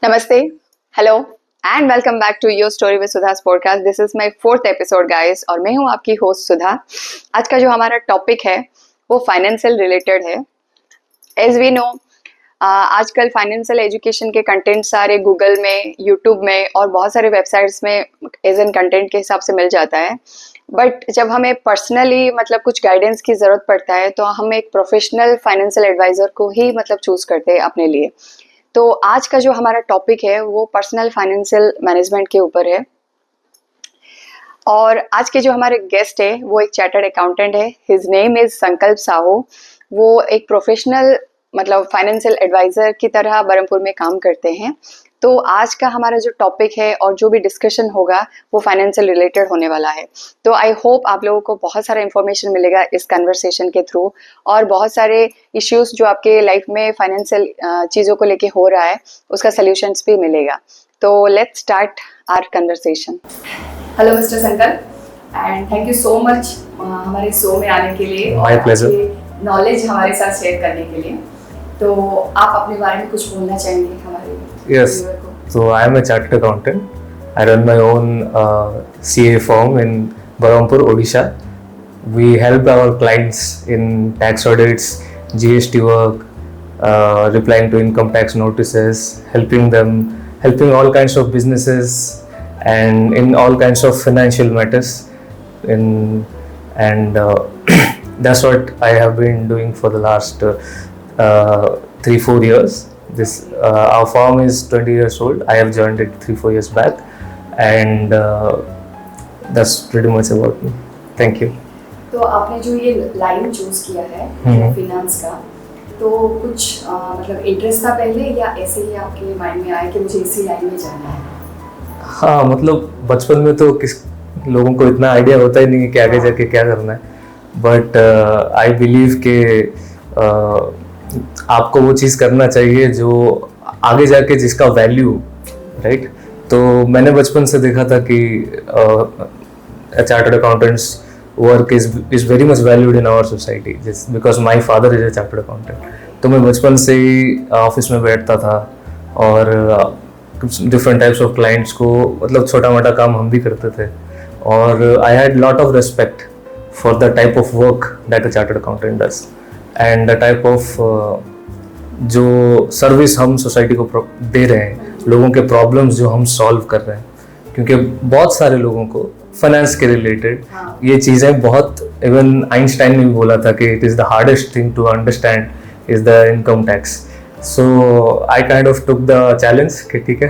Namaste, hello and welcome back to Your Story with Sudha's podcast. This is my 4th episode guys और मैं हूँ आपकी host सुधा। आज का जो हमारा टॉपिक है वो फाइनेंशियल रिलेटेड है। एज वी नो आजकल फाइनेंशियल एजुकेशन के कंटेंट सारे गूगल में, यूट्यूब में और बहुत सारे वेबसाइट्स में एज एन कंटेंट के हिसाब से मिल जाता है। बट जब हमें पर्सनली कुछ गाइडेंस की ज़रूरत पड़ता है तो हम एक प्रोफेशनल फाइनेंशियल एडवाइज़र को ही चूज़ करते हैं अपने लिए। तो आज का जो हमारा टॉपिक है वो पर्सनल फाइनेंशियल मैनेजमेंट के ऊपर है और आज के जो हमारे गेस्ट है वो एक चार्टर्ड अकाउंटेंट है। हिज नेम इज संकल्प साहू। वो एक प्रोफेशनल फाइनेंशियल एडवाइज़र की तरह बरहमपुर में काम करते हैं। तो आज का हमारा जो टॉपिक है और जो भी डिस्कशन होगा वो फाइनेंशियल रिलेटेड होने वाला है। तो आई होप आप लोगों को बहुत सारा इन्फॉर्मेशन मिलेगा इस कन्वर्सेशन के थ्रू और बहुत सारे इश्यूज जो आपके लाइफ में फाइनेंशियल चीज़ों को लेके हो रहा है उसका सल्यूशंस भी मिलेगा। तो let's start our conversation. Hello mister Sankalp and thank you so much हमारे शो में आने के लिए और नॉलेज हमारे साथ शेयर करने के लिए। तो आप अपने बारे में कुछ बोलना चाहेंगे हमारे Yes, so I am a chartered accountant. I run my own CA firm in Berhampur, Odisha. We help our clients in tax audits, GST work, replying to income tax notices, helping all kinds of businesses and in all kinds of financial matters. And that's what I have been doing for the last 3-4 years. Our firm is 20 years old. I have joined it 3-4 years back, and that's pretty much about me. Thank you. तो आपने जो ये line choose किया है finance का, तो कुछ interest था पहले या ऐसे ही आपके माइंड में आया कि मुझे इसी लाइन में जाना है? हाँ, बचपन में तो किस लोगों को इतना आइडिया होता ही नहीं है कि आगे जाके क्या करना है। बट आई बिलीव कि आपको वो चीज़ करना चाहिए जो आगे जाके जिसका वैल्यू, राइट। तो मैंने बचपन से देखा था कि chartered accountants work is very much valued in our society because my father is a chartered accountant. तो मैं बचपन से ही ऑफिस में बैठता था और डिफरेंट टाइप्स ऑफ क्लाइंट्स को छोटा मोटा काम हम भी करते थे और I had lot of respect for the type of work that a chartered accountant does and the type of जो सर्विस हम सोसाइटी को दे रहे हैं, लोगों के प्रॉब्लम्स जो हम सॉल्व कर रहे हैं। क्योंकि बहुत सारे लोगों को फाइनेंस के रिलेटेड ये चीज़ें बहुत, इवन आइंस्टाइन ने भी बोला था कि it is the hardest thing to understand is the income tax. So I kind of took the challenge कि ठीक है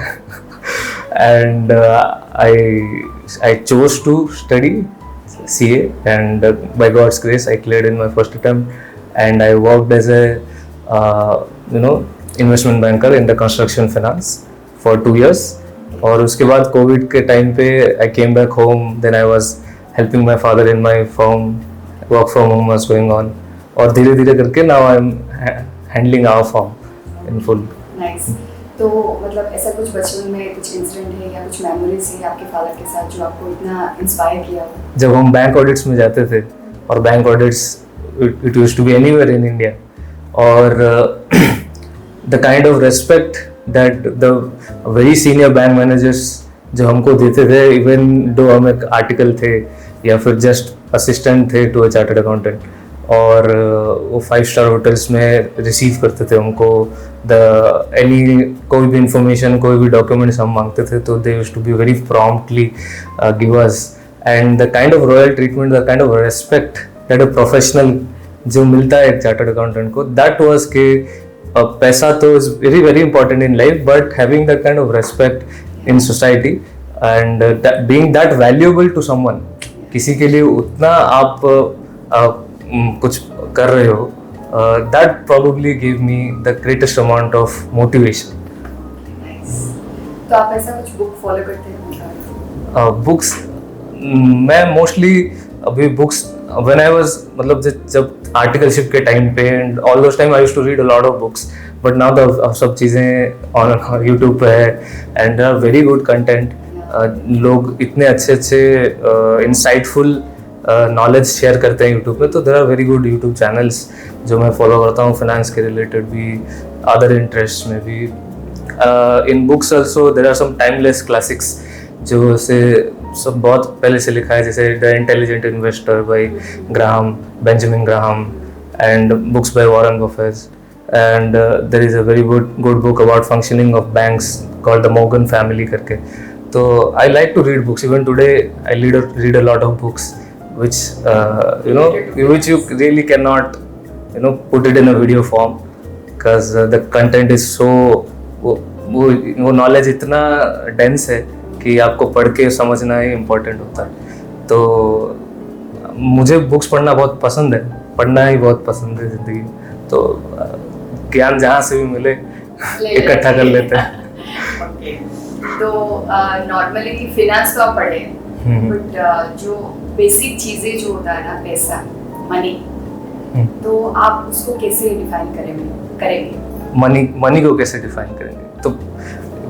and I chose to study CA and by God's grace I cleared in my first attempt. And I worked as a investment banker in the construction finance for 2 years. और उसके बाद Covid के time पे I came back home. Then I was helping my father in my firm. Work from home was going on. और धीरे धीरे करके now I'm handling our firm in full. Nice. तो ऐसा कुछ बचपन में कुछ इंसिडेंट है या कुछ मेमोरीज है आपके फादर के साथ जो आपको इतना इंस्पायर किया हो? जब हम बैंक ऑडिट्स में जाते थे और bank audits it used to be anywhere in India, और the kind of respect that the very senior bank managers जो हमको देते थे, even though हम एक आर्टिकल थे या फिर जस्ट असिस्टेंट थे टू अ चार्टर्ड अकाउंटेंट, और वो 5-star होटल्स में रिसीव करते थे हमको कोई भी इंफॉर्मेशन, कोई भी डॉक्यूमेंट्स हम मांगते थे तो they used to be very promptly give us, and the kind of royal treatment, the kind of respect that a professional जो मिलता है एक चार्टर्ड अकाउंटेंट को, दैट वाज के पैसा तो is very very important in life, but having that kind of respect in society and being that valuable to someone, किसी के लिए उतना आप कुछ कर रहे हो, that probably give me the greatest amount of motivation. तो आप ऐसा कुछ बुक फॉलो करते हैं? बुक्स मैं मोस्टली अभी बुक्स व्हेन आई वाज जब आर्टिकलशिप के टाइम पे and all those time I used to read a lot of books, but now the सब चीज़ें ऑन यूट्यूब पे है and there are very good content. लोग इतने अच्छे इंसाइटफुल नॉलेज शेयर करते हैं यूट्यूब पे, तो there are very good YouTube channels जो मैं फॉलो करता हूँ, फाइनेंस के रिलेटेड भी, अदर इंटरेस्ट में भी, in books also there are some timeless classics जो से सब बहुत पहले से लिखा है, जैसे the intelligent investor by Benjamin Graham, and books by Warren Buffett, and there is a very good book about functioning of banks called the Morgan family करके. तो I like to read books. Even today I read a lot of books which which you really cannot put it in a video form because the content is so वो knowledge इतना dense है कि आपको पढ़ के समझना ही important होता है. तो मुझे बुक्स पढ़ना बहुत पसंद है, पढ़ना ही बहुत पसंद है ज़िंदगी में. तो ज्ञान जहाँ से भी मिले इकट्ठा कर लेते हैं. तो नॉर्मली फिनेंस तो आप पढ़े, बट जो बेसिक चीज़ें जो होता है ना, पैसा, मनी, तो आप उसको कैसे डिफाइन करेंगे? मनी को कैसे डिफाइन करेंगे? तो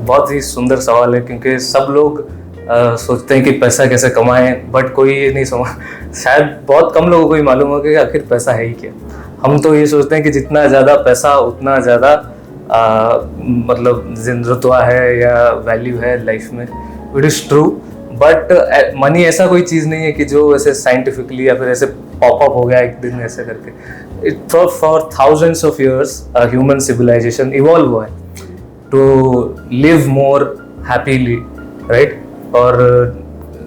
बहुत ही सुंदर सवाल है, क्योंकि सब लोग सोचते हैं कि पैसा कैसे कमाएं, बट कोई ये नहीं समझ, शायद बहुत कम लोगों को ही मालूम हो कि आखिर पैसा है ही क्या. हम तो ये सोचते हैं कि जितना ज़्यादा पैसा उतना ज़्यादा मतलब रुतबा है या वैल्यू है लाइफ में. It is true, but money ऐसा कोई चीज़ नहीं है कि जो ऐसे साइंटिफिकली या फिर ऐसे पॉपअप हो गया एक दिन ऐसे करके. It for thousands of years human civilization evolve हुआ है to live more happily, right, और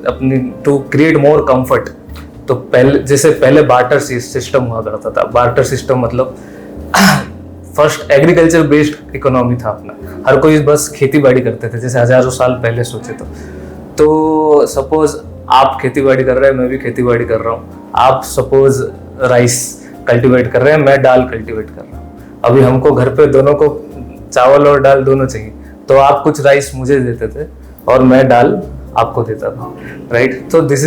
अपनी टू क्रिएट मोर कंफर्ट. तो पहले बार्टर सिस्टम हुआ करता था. बार्टर सिस्टम मतलब फर्स्ट एग्रीकल्चर बेस्ड इकोनॉमी था अपना. हर कोई बस खेती बाड़ी करते थे, जैसे हजारों साल पहले सोचे तो सपोज आप खेती बाड़ी कर रहे हैं, मैं भी खेती बाड़ी कर रहा हूँ. आप सपोज राइस कल्टीवेट कर रहे हैं, मैं दाल कल्टीवेट कर रहा हूँ. अभी हमको घर पे दोनों को चावल और दाल दोनों चाहिए, तो आप कुछ राइस मुझे देते थे और मैं दाल आपको देता था, राइट. तो this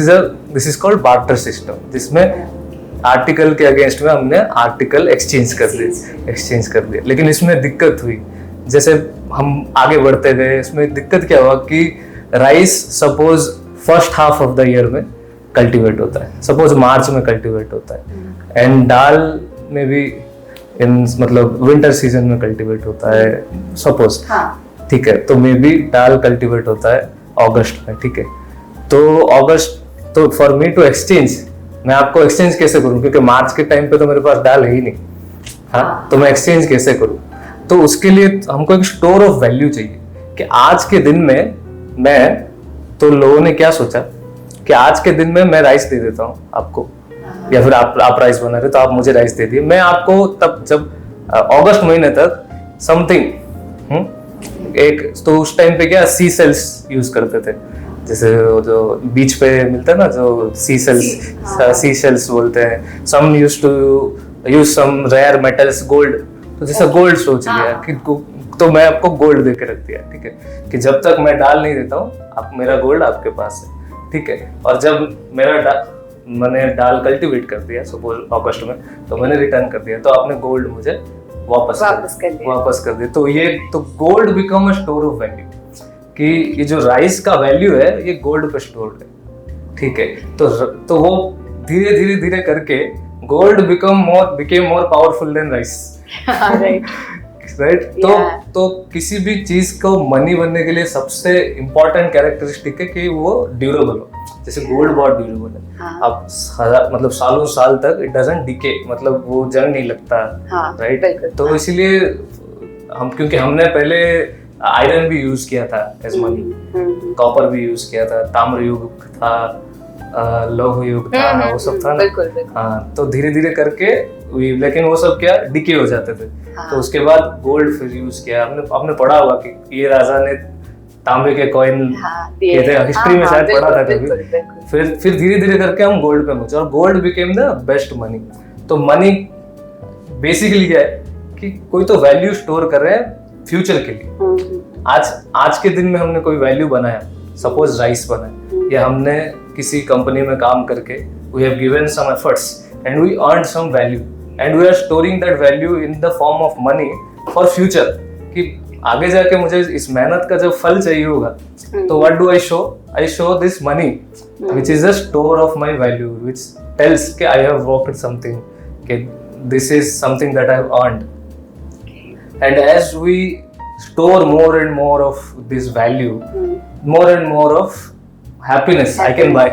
is called barter system, जिसमें आर्टिकल के अगेंस्ट में हमने आर्टिकल एक्सचेंज कर दिया. लेकिन इसमें दिक्कत हुई, जैसे हम आगे बढ़ते गए, इसमें दिक्कत क्या हुआ कि rice suppose first half of the year में कल्टीवेट होता है, सपोज मार्च में कल्टीवेट होता है, एंड दाल में भी मतलब विंटर सीजन में कल्टीवेट होता है सपोज, ठीक है. तो मे बी दाल कल्टीवेट होता है अगस्त में, ठीक है. तो अगस्त, तो फॉर मी टू एक्सचेंज, मैं आपको एक्सचेंज कैसे करूं, क्योंकि मार्च के टाइम पे तो मेरे पास दाल है ही नहीं, हाँ, तो मैं एक्सचेंज कैसे करूं? तो उसके लिए हमको एक स्टोर ऑफ वैल्यू चाहिए कि आज के दिन में मैं, तो लोगों ने क्या सोचा कि आज के दिन में मैं राइस दे देता हूँ आपको, या फिर आप राइस बना रहे तो आप मुझे राइस दे दिए, मैं आपको तब जब अगस्त महीने तक समथिंग एक, तो उस टाइम पे क्या सी सेल्स यूज करते थे, जैसे जो बीच पे मिलता है ना, जो सी सेल्स बोलते हैं. Some use to use some rare metals, gold. तो जैसे गोल्ड सोच लिया कि तो मैं आपको गोल्ड दे के रख दिया, ठीक है, कि जब तक मैं दाल नहीं देता हूँ आप, मेरा गोल्ड आपके पास है, ठीक है. और जब मैंने दाल कल्टीवेट कर दिया सपोज अगस्त में, तो मैंने रिटर्न कर दिया, तो आपने गोल्ड मुझे वापस कर दिया. तो ये तो gold become a store of value, कि ये जो राइस का वैल्यू है ये गोल्ड पे स्टोर्ड है, ठीक है. तो वो धीरे करके gold became more powerful than rice, right. तो किसी भी चीज को मनी बनने के लिए सबसे इम्पोर्टेंट कैरेक्टरिस्टिक है कि वो ड्यूरेबल हो. जैसे गोल्ड बहुत ड्यूरेबल है, अब मतलब सालों साल तक इट डजंट डिके, मतलब वो जंग नहीं लगता, राइट. तो इसीलिए क्योंकि हमने पहले आयरन भी यूज किया था एज मनी, कॉपर भी यूज किया था, ताम्र युग था, लौह युग था, वो सब था ना. हाँ, तो धीरे करके, लेकिन वो सब क्या डिके हो जाते थे. तो उसके बाद गोल्ड फिर यूज किया. आपने पढ़ा होगा कि ये राजा ने तांबे के कॉइन किए थे, हिस्ट्री में शायद पढ़ा था कभी. फिर धीरे करके हम गोल्ड पे पहुंचे और gold became the best money. तो मनी बेसिकली क्या है कि कोई तो वैल्यू स्टोर कर रहे हैं फ्यूचर के लिए. आज के दिन में हमने कोई वैल्यू बनाया, सपोज राइस बनाया, या हमने किसी कंपनी में काम करके we have given some efforts and we earned some value and we are storing that value in the form of money for future, कि आगे जाके मुझे इस मेहनत का जब फल चाहिए होगा, तो what do I show this money which is a store of my value, which tells कि आई हैव वर्कड समथिंग, कि this is something that I have earned. And as we store more and more of this value, more and more of happiness I can buy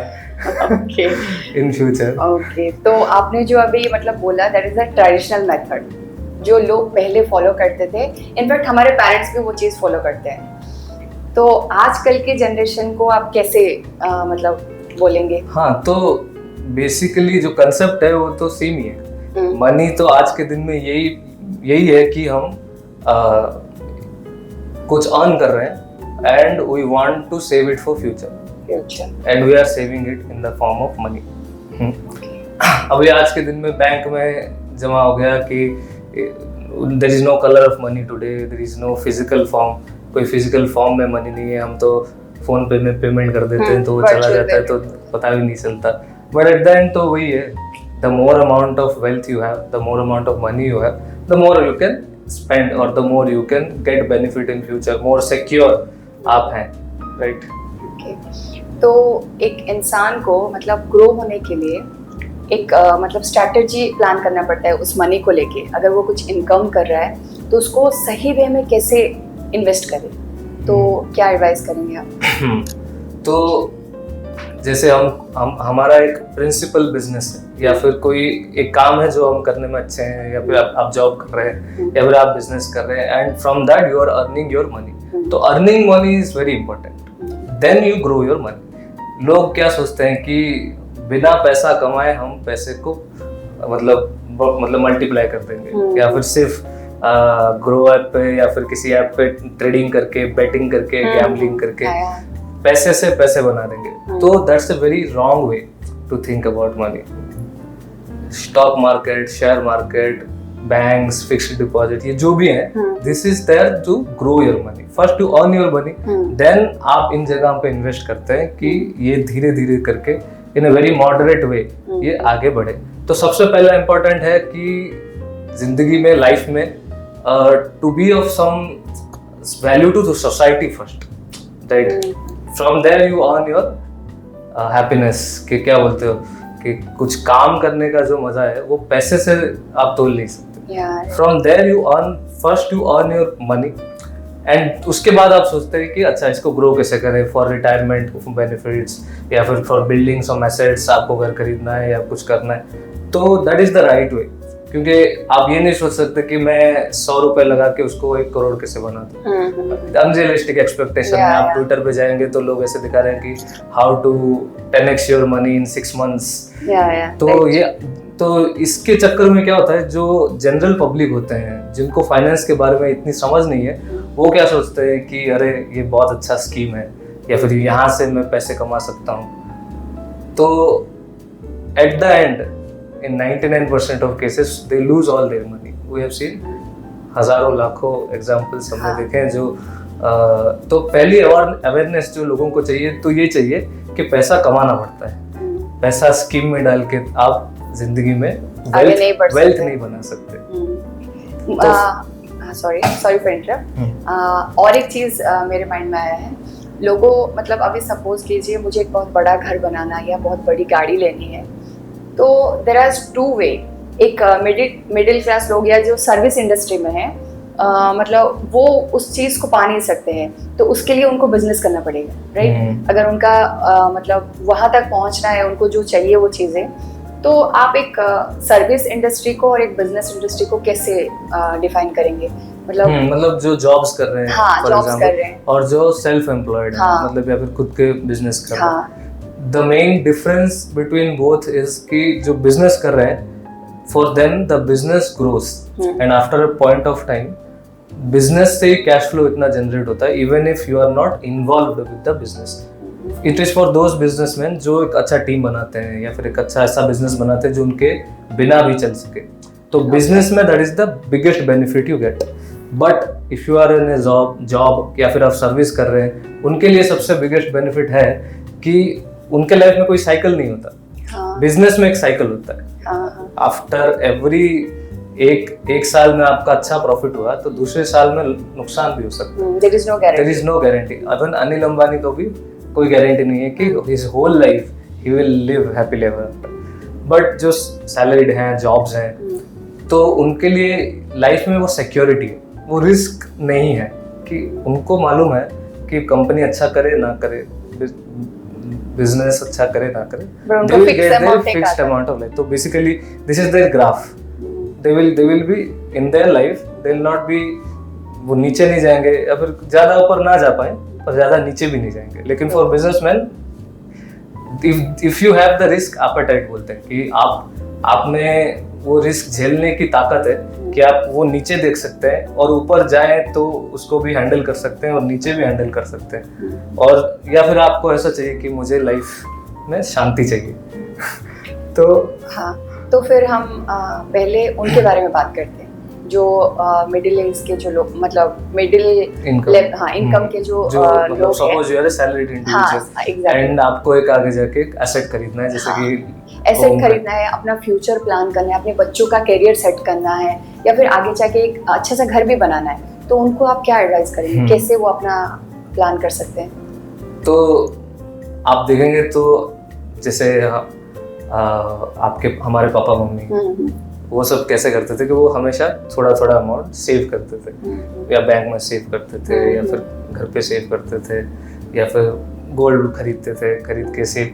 okay in future. Okay, तो आपने जो अभी मतलब बोला that is a traditional method जो लोग पहले follow करते थे, इनफैक्ट हमारे पेरेंट्स भी वो चीज़ फॉलो करते हैं। तो आजकल के जनरेशन को आप कैसे मतलब बोलेंगे? हाँ, तो बेसिकली जो कंसेप्ट है वो तो सेम ही है। मनी तो आज के दिन में यही है कि हम कुछ अर्न कर रहे हैं and we want to save it for future and we are saving it in the form of money. अभी आज के दिन में बैंक में जमा हो गया कि there is no colour of money today, there is no physical form, कोई फिजिकल फॉर्म में मनी नहीं है, हम तो फोन पे में पेमेंट कर देते हैं तो वो चला जाता है तो पता भी नहीं चलता। बट एट द एंड तो वही है, the more amount of wealth you have, the more amount of money you have, the more you can spend और the more you can get benefit in future, more secure आप हैं, right? तो एक इंसान को मतलब ग्रो होने के लिए एक मतलब स्ट्रैटेजी प्लान करना पड़ता है उस मनी को लेके। अगर वो कुछ इनकम कर रहा है तो उसको सही वे में कैसे इन्वेस्ट करे, तो क्या एडवाइस करेंगे आप? तो जैसे हम हमारा एक प्रिंसिपल बिजनेस है या फिर कोई एक काम है जो हम करने में अच्छे हैं, या फिर आप जॉब कर रहे हैं या फिर आप बिजनेस कर रहे हैं, and from that you are earning your money. तो earning money is very important, then you grow your money. लोग क्या सोचते हैं कि बिना पैसा कमाए हम पैसे को मतलब मल्टीप्लाई कर देंगे, या फिर सिर्फ ग्रो ऐप पे या फिर किसी ऐप पे ट्रेडिंग करके, बेटिंग करके, गैम्बलिंग करके पैसे से पैसे बना देंगे। तो that's a very wrong way to think about money. Stock market, share market, banks, fixed deposit, ये जो भी है, this is there to grow your money. First to earn your money, then आप इन जगह पे इन्वेस्ट करते हैं कि ये धीरे धीरे करके इन अ वेरी मॉडरेट वे ये आगे बढ़े। तो सबसे पहला इम्पोर्टेंट है कि जिंदगी में, लाइफ में to be of some value to the society first, right? From there you earn your happiness. कि क्या बोलते हो कि कुछ काम करने का जो मजा है वो पैसे से आप तोल नहीं सकते। From there you earn, first you earn your money, and उसके बाद आप सोचते हैं कि अच्छा इसको ग्रो कैसे करें फॉर रिटायरमेंट बेनिफिट्स, या फिर फॉर बिल्डिंग सम एसेट्स, आपको घर खरीदना है या कुछ करना है। तो that is the right way, क्योंकि आप ये नहीं सोच सकते कि मैं 100 रुपए लगा के उसको 1 करोड़ कैसे बना दूं। अनरियलिस्टिक एक्सपेक्टेशन है। आप ट्विटर पे जाएंगे तो लोग ऐसे दिखा रहे हैं कि how to 10x your money in 6 months। तो ये तो इसके चक्कर में क्या होता है, जो जनरल पब्लिक होते हैं जिनको फाइनेंस के बारे में इतनी समझ नहीं है, वो क्या सोचते हैं कि अरे ये बहुत अच्छा स्कीम है या फिर यहाँ से मैं पैसे कमा सकता हूँ। तो at the end in 99% of cases they lose all their money. We have seen हजारों लाखों एग्जाम्पल्स हमने देखे हैं। जो तो पहली अवेयरनेस जो लोगों को चाहिए तो ये चाहिए कि पैसा कमाना पड़ता है। पैसा स्कीम में डाल के आप जिंदगी में वेल्थ नहीं बना सकते। Sorry for interrupt. और एक चीज मेरे माइंड में आया है, लोगों मतलब अभी सपोज कीजिए मुझे एक बहुत बड़ा घर बनाना है या बहुत बड़ी गाड़ी लेनी है, तो देयर आर 2 वे। एक मिडिल क्लास लोग या जो सर्विस इंडस्ट्री में है, मतलब वो उस चीज़ को पा नहीं सकते हैं, तो उसके लिए उनको बिजनेस करना पड़ेगा, राइट? अगर उनका मतलब वहाँ तक पहुँचना है, उनको जो चाहिए वो चीज़ें, तो आप एक सर्विस इंडस्ट्री को और एक बिजनेस इंडस्ट्री को कैसे डिफाइन करेंगे? मतलब जो जॉब्स कर रहे हैं, हाँ, जॉब्स कर रहे हैं, और जो सेल्फ एम्प्लॉयड है, मतलब या फिर खुद के बिजनेस कर रहे हैं। The main difference between both is कि जो business कर रहे हैं, for them the business grows and after a point of time business से cash flow इतना generate होता है even if you are not involved with the business. It is for those businessmen जो एक अच्छा टीम बनाते हैं या फिर एक अच्छा ऐसा बिजनेस बनाते हैं जो उनके बिना भी चल सके। तो बिजनेस में that is the biggest benefit you get. But if you are in a job या फिर आप सर्विस कर रहे हैं, उनके लिए सबसे biggest benefit है कि उनके लाइफ में कोई साइकिल नहीं होता। बिजनेस में एक साइकिल होता है। आफ्टर एवरी एक साल में आपका अच्छा प्रॉफिट हुआ तो दूसरे साल में नुकसान भी हो सकता है। There is no guarantee. Even Anil Ambani को भी कोई गारंटी नहीं है कि his whole life he will live happily ever after. But जो सैलरीड हैं, जॉब्स हैं, तो उनके लिए लाइफ में वो सिक्योरिटी है, वो रिस्क नहीं है कि उनको मालूम है कि कंपनी अच्छा करे ना करे, बिजनेस अच्छा करे ना करे, they will get their fixed amount of life. तो basically this is their graph. They will be in their life, they will not be, वो नीचे नहीं जाएंगे या फिर ज्यादा ऊपर ना जा पाए और ज्यादा नीचे भी नहीं जाएंगे. लेकिन for businessman, if you have the risk appetite बोलते हैं कि आप में वो रिस्क झेलने की ताकत है कि आप वो नीचे देख सकते हैं और ऊपर जाएं तो उसको भी हैंडल कर सकते हैं और नीचे भी हैंडल कर सकते हैं. और या फिर आपको ऐसा चाहिए कि मुझे लाइफ में शांति चाहिए. तो हाँ, तो फिर हम पहले उनके बारे में बात करते हैं जो मिडिल एज के जो लोग, मतलब मिडिल इनकम के जो लोग suppose you are a salaried individual and आपको एक आगे जाके एक एसेट खरीदना है, जैसे कि एसेट खरीदना है, अपना फ्यूचर प्लान करना है, अपने बच्चों का करियर सेट करना है, या फिर आगे जाके एक अच्छा सा घर भी बनाना है, तो उनको आप क्या एडवाइस करेंगे, कैसे वो अपना प्लान कर सकते हैं? तो आप देखेंगे तो जैसे आपके हमारे पापा मम्मी वो सब कैसे करते थे कि वो हमेशा थोड़ा थोड़ा अमाउंट सेव करते थे, या बैंक में सेव करते थे, या फिर घर पे सेव करते थे, या फिर गोल्ड खरीदते थे, खरीद के सेव,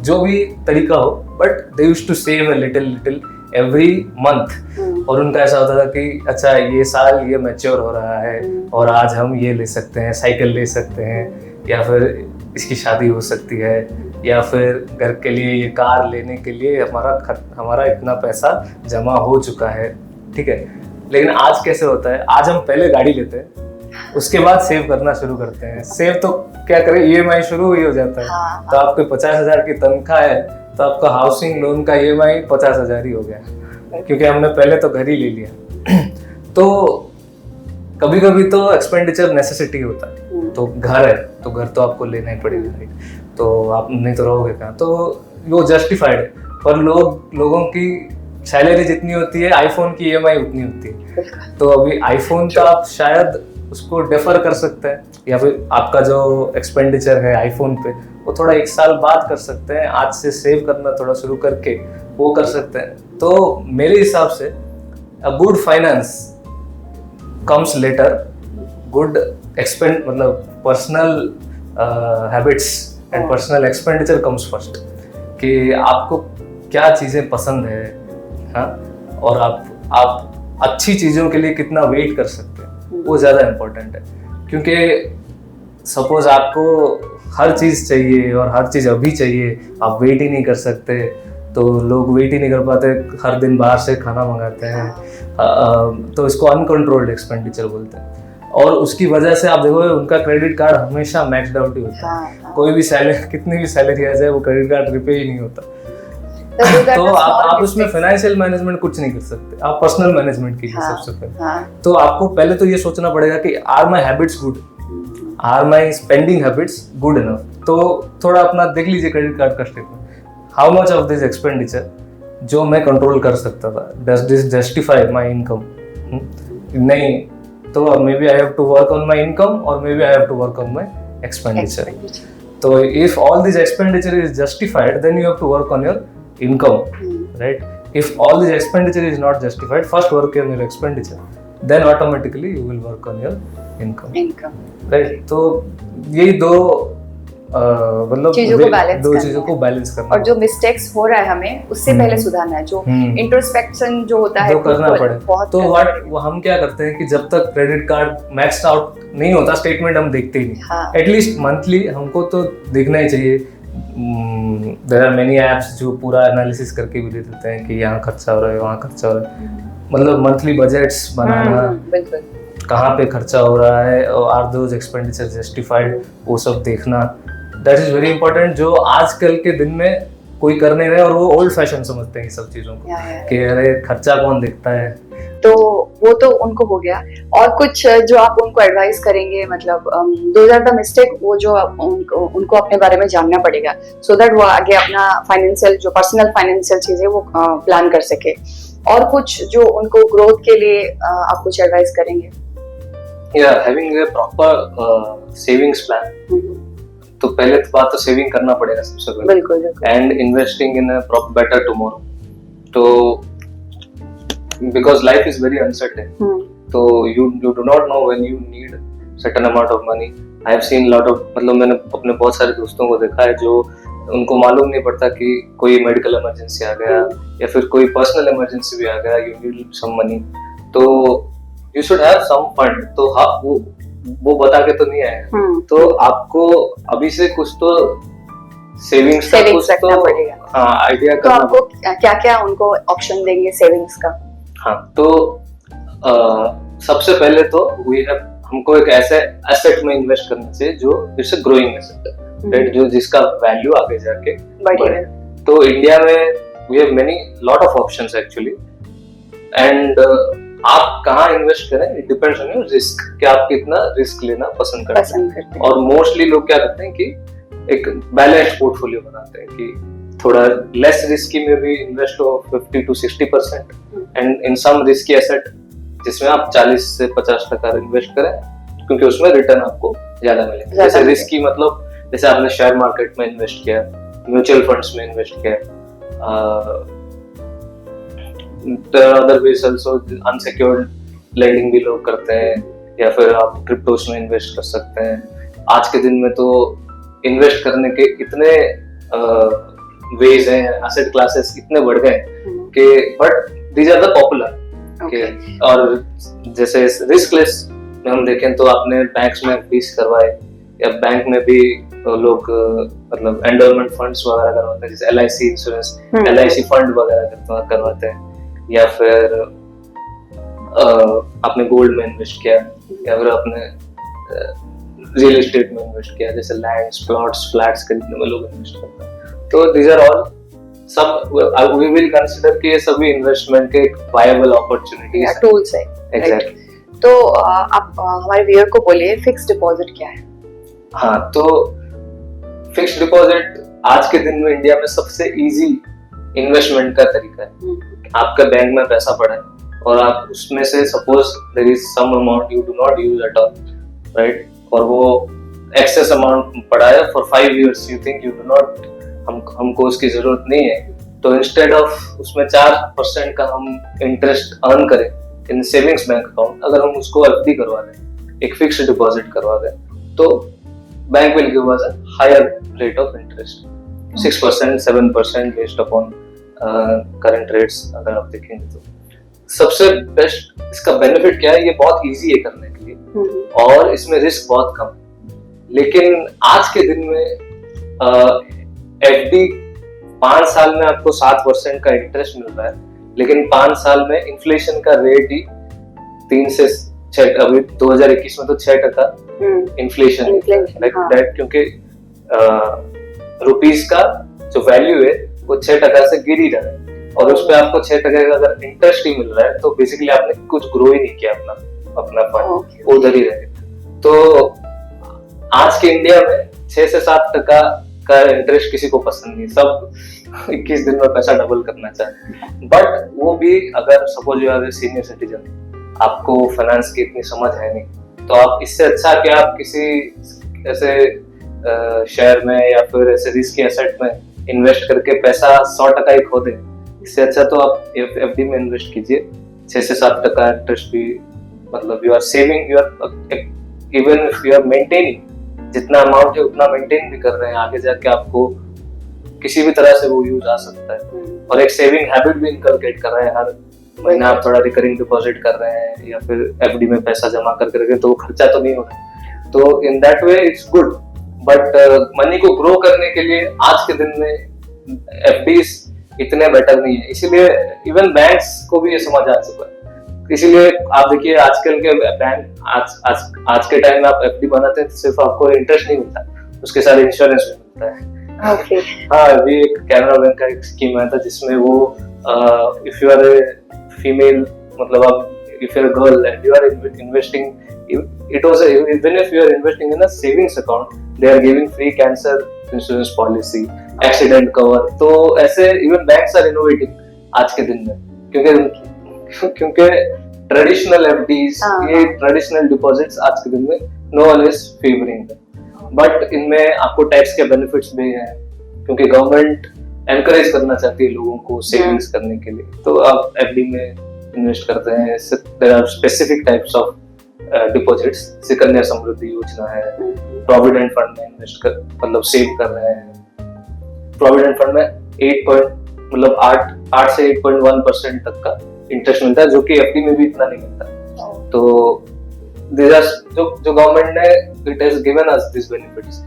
जो भी तरीका हो, but they used to save a little every month. और उनका ऐसा होता था कि अच्छा ये साल ये मैच्योर हो रहा है और आज हम ये ले सकते हैं, साइकिल ले सकते हैं, या फिर इसकी शादी हो सकती है, या फिर घर के लिए ये कार लेने के लिए हमारा इतना पैसा जमा हो चुका है. ठीक है, लेकिन आज कैसे होता है, आज हम पहले गाड़ी लेते हैं, उसके बाद सेव करना शुरू करते हैं. सेव तो क्या करें, EMI शुरू ही हो जाता है. तो आपके 50,000 की तनख्वाह है तो आपका हाउसिंग लोन का EMI 50,000 ही हो गया, क्योंकि हमने पहले तो घर ही ले लिया. तो कभी कभी तो एक्सपेंडिचर नेसेसिटी होता है, तो घर है तो घर तो आपको लेना ही पड़ेगा, राइट. तो आप नहीं तो रहोगे कहाँ, तो वो जस्टिफाइड है. पर लोगों की सैलरी जितनी होती है, आईफोन की EMI उतनी होती है. तो अभी आईफोन का आप शायद उसको डेफर कर सकते हैं, या फिर आपका जो एक्सपेंडिचर है आईफोन पे वो थोड़ा 1 साल बाद कर सकते हैं. आज से सेव करना थोड़ा शुरू करके वो कर सकते हैं. तो मेरे हिसाब से a good finance comes later, good मतलब personal habits and personal expenditure comes first. कि आपको क्या चीज़ें पसंद है, हाँ, और आप अच्छी चीज़ों के लिए कितना वेट कर सकते हैं, वो ज़्यादा इम्पोर्टेंट है. क्योंकि सपोज आपको हर चीज़ चाहिए और हर चीज़ अभी चाहिए, आप वेट ही नहीं कर सकते. तो लोग वेट ही नहीं कर पाते, हर दिन बाहर से खाना मंगाते हैं. तो इसको अनकंट्रोल्ड एक्सपेंडिचर बोलते हैं. और उसकी वजह से आप देखोगे उनका क्रेडिट कार्ड हमेशा मैक्स्ड आउट ही होता है. कोई भी सैलरी, कितनी भी सैलरी आ जाए, वो क्रेडिट कार्ड रिपे ही नहीं होता. तो आप उसमें फाइनेंशियल मैनेजमेंट कुछ नहीं कर सकते, आप पर्सनल मैनेजमेंट कीजिए सबसे पहले. तो आपको पहले तो ये सोचना पड़ेगा कि are my habits good, are my spending habits good enough. तो थोड़ा अपना देख लीजिए क्रेडिट कार्ड का statement, how much of this expenditure जो मैं कंट्रोल कर सकता था, does this justify my income. नहीं तो maybe I have to work on my income और maybe I have to work on my expenditure. तो if all this expenditure is justified, then you have to work on your income, right? If all this expenditure is not justified, first work on your expenditure, then automatically you will work on your income, right? तो यही दो मतलब दो चीजों को balance करना. और जो मिस्टेक्स हो रहा है हमें उससे पहले सुधारना है, जो इंट्रोस्पेक्शन जो होता है, करना पड़े. तो हम क्या करते हैं कि जब तक क्रेडिट कार्ड मैक्स्ड आउट नहीं होता, स्टेटमेंट हम देखते ही नहीं. एटलीस्ट मंथली हमको तो देखना ही चाहिए. देयर आर मेनी एप्स जो पूरा एनालिसिस करके भी दे देते हैं कि यहाँ खर्चा हो रहा है, वहाँ खर्चा हो रहा है. मतलब मंथली बजट्स बनाना, कहाँ पे खर्चा हो रहा है, और आर दोज एक्सपेंडिचर जस्टिफाइड, वो सब देखना, दैट इज वेरी इंपॉर्टेंट. जो आजकल के दिन में कोई कर नहीं रहे और वो ओल्ड फैशन समझते हैं सब चीज़ों को कि अरे खर्चा कौन देखता है. तो वो तो उनको हो गया. और कुछ जो आप उनको एडवाइस करेंगे, मतलब दोज आर द मिस्टेक, वो जो उनको अपने बारे में जानना पड़ेगा, सो दैट वो आगे अपना फाइनेंशियल, जो पर्सनल फाइनेंशियल चीजें वो प्लान कर सके. और कुछ जो उनको ग्रोथ के लिए आप कुछ एडवाइस करेंगे? Having a proper savings plan. तो पहले तो बात तो सेविंग करना पड़ेगा सबसे पहले. बिल्कुल. And investing in a better tomorrow. तो because life is very uncertain, so you do not know when you need certain amount of money. I have seen lot of, मतलब मैंने अपने बहुत सारे दोस्तों को देखा है जो उनको मालूम नहीं पड़ता कि कोई मेडिकल इमरजेंसी आ गया या फिर कोई पर्सनल इमरजेंसी भी आ गया, यू नीड सम मनी, तो you should have some fund. तो हाँ, वो बता के तो नहीं आए, तो आपको अभी से कुछ तो सेविंग्स रखना पड़ेगा. हाँ, आइडिया तो आपको क्या क्या उनको ऑप्शन देंगे सेविंग्स का? हाँ, तो सबसे पहले तो हमको एक ऐसे एसेट में इन्वेस्ट करना चाहिए जो it's a growing asset, right, जो जिसका वैल्यू आगे जाके बढ़े. तो इंडिया में we have many lot of options actually, and आप कहाँ इन्वेस्ट करें it depends on your risk, कि आप कितना रिस्क लेना पसंद करते हैं. और मोस्टली लोग क्या करते हैं कि एक बैलेंस्ड पोर्टफोलियो बनाते हैं कि थोड़ा लेस रिस्की में भी इन्वेस्ट हो 50 to 60% and in some risky asset जिसमें आप 40 से 50% इन्वेस्ट करें, क्योंकि उसमें रिटर्न आपको ज्यादा मिलेगा. जैसे रिस्की मतलब जैसे आपने शेयर मार्केट में इन्वेस्ट किया, म्यूचुअल फंड्स में इन्वेस्ट किया, other ways also unsecured lending भी लोग करते हैं, या फिर आप क्रिप्टोस में इन्वेस्ट कर सकते हैं. आज के दिन में तो इन्वेस्ट करने के इतने वेज हैं, एसेट क्लासेस इतने बढ़ गए कि but these are the popular. और जैसे रिस्कलेस में हम देखें तो आपने बैंक्स में फीस करवाए, या बैंक में भी लोग मतलब एंडोलमेंट फंड्स वगैरह करवाते हैं, जैसे LIC इंश्योरेंस, LIC फंड वगैरह करवाते हैं, या फिर आपने गोल्ड में इन्वेस्ट किया, या फिर आपने रियल एस्टेट में इन्वेस्ट किया, जैसे लैंड्स, प्लॉट्स, फ्लैट्स खरीदने में लोग इन्वेस्ट करते हैं. तो दीज आर ऑल सब वी विल कंसीडर कि ये सभी इन्वेस्टमेंट के वायबल अपॉर्चुनिटीज टूल्स है. एग्जैक्टली. तो आप हमारे व्यूअर को बोलिए फिक्स्ड डिपॉजिट क्या है? हाँ, तो फिक्स्ड डिपॉजिट आज के दिन में इंडिया में सबसे इजी इन्वेस्टमेंट का तरीका है. आपका बैंक में पैसा पड़ा है और आप उसमें से suppose there is some amount you do not use at all, right, और वो एक्सेस अमाउंट पड़ा है for 5 years, you think you do not, हमको उसकी जरूरत नहीं है, तो इंस्टेड ऑफ उसमें 4% का हम इंटरेस्ट अर्न करें इन सेविंग्स बैंक अकाउंट, अगर हम उसको FD करवा दें, एक फिक्स्ड डिपॉजिट करवा दें, तो bank will give us a higher rate of interest, 6%, 7% based upon current rates. अगर आप देखेंगे तो सबसे बेस्ट इसका बेनिफिट क्या है, ये बहुत इजी है करने के लिए और इसमें रिस्क बहुत कम. लेकिन आज के दिन में FD 5 साल में आपको 7% का इंटरेस्ट मिल रहा है, लेकिन 5 साल में इन्फ्लेशन का रेट ही 3 से 6, अभी 2021 में तो 6% इन्फ्लेशन लाइक दैट, क्योंकि रुपीस का जो वैल्यू है वो 6% से गिर ही रहा है, और उस पे आपको 6% का अगर इंटरेस्ट ही मिल रहा है तो बेसिकली आपने कुछ ग्रो ही नहीं किया अपना फंड, उधर ही रहे. तो आज के इंडिया में 6 से 7% का इंटरेस्ट किसी को पसंद नहीं, सब 21 दिन में पैसा डबल करना चाहते हैं. बट वो भी अगर suppose you are a senior citizen, आपको फाइनेंस की इतनी समझ है नहीं, तो आप इससे अच्छा कि आप किसी ऐसे शेयर में या फिर ऐसे रिस्की एसेट में इन्वेस्ट करके पैसा 100% ही खो दें, इससे अच्छा तो आप FD में इन्वेस्ट कीजिए. 6 से 7% इंटरेस्ट भी, मतलब you are saving, you are even if you are maintaining, जितना अमाउंट है उतना मेंटेन भी कर रहे हैं, आगे जाके आपको किसी भी तरह से वो यूज आ सकता है. और एक सेविंग हैबिट भी इनकलकेट कर रहे हैं, हर महीना आप थोड़ा रिकरिंग डिपॉजिट कर रहे हैं या फिर FD में पैसा जमा करके, तो खर्चा तो नहीं हो रहा. तो in that way it's good. But money को ग्रो करने के लिए आज के दिन में FDs इतने बेटर नहीं है, इसीलिए इवन बैंक्स को भी ये समझ आ चुका है. इसीलिए आप देखिए आजकल के बैंक आज के टाइम में आप FD बनाते हैं तो सिर्फ आपको इंटरेस्ट नहीं मिलता, उसके साथ इंश्योरेंस भी मिलता है. okay. हाँ, अभी एक कैनरा बैंक का एक स्कीम आया था जिसमें वो if you are a female, मतलब आप if you are girl and you are investing, it was even if you are investing in a savings account, they are giving free cancer insurance policy, accident cover. तो ऐसे even banks are innovating आज के दिन में, क्योंकि traditional FDs, ये traditional deposits आज के दिन में no one is favoring them. But इनमें आपको टैक्स के बेनिफिट्स भी हैं, क्योंकि गवर्नमेंट एनकरेज करना चाहती है लोगों को सेविंग्स करने के लिए, तो आप FD में इन्वेस्ट करते हैं. There are specific types of deposits, Sukanya Samriddhi Yojana है, प्रोविडेंट फंड में इन्वेस्ट कर मतलब सेव कर रहे हैं। प्रोविडेंट फंड में 8 से 8.1% तक का इंटरेस्ट मिलता है, जो कि एफडी में भी इतना नहीं मिलता। तो जो गवर्नमेंट ने it has given us this benefits.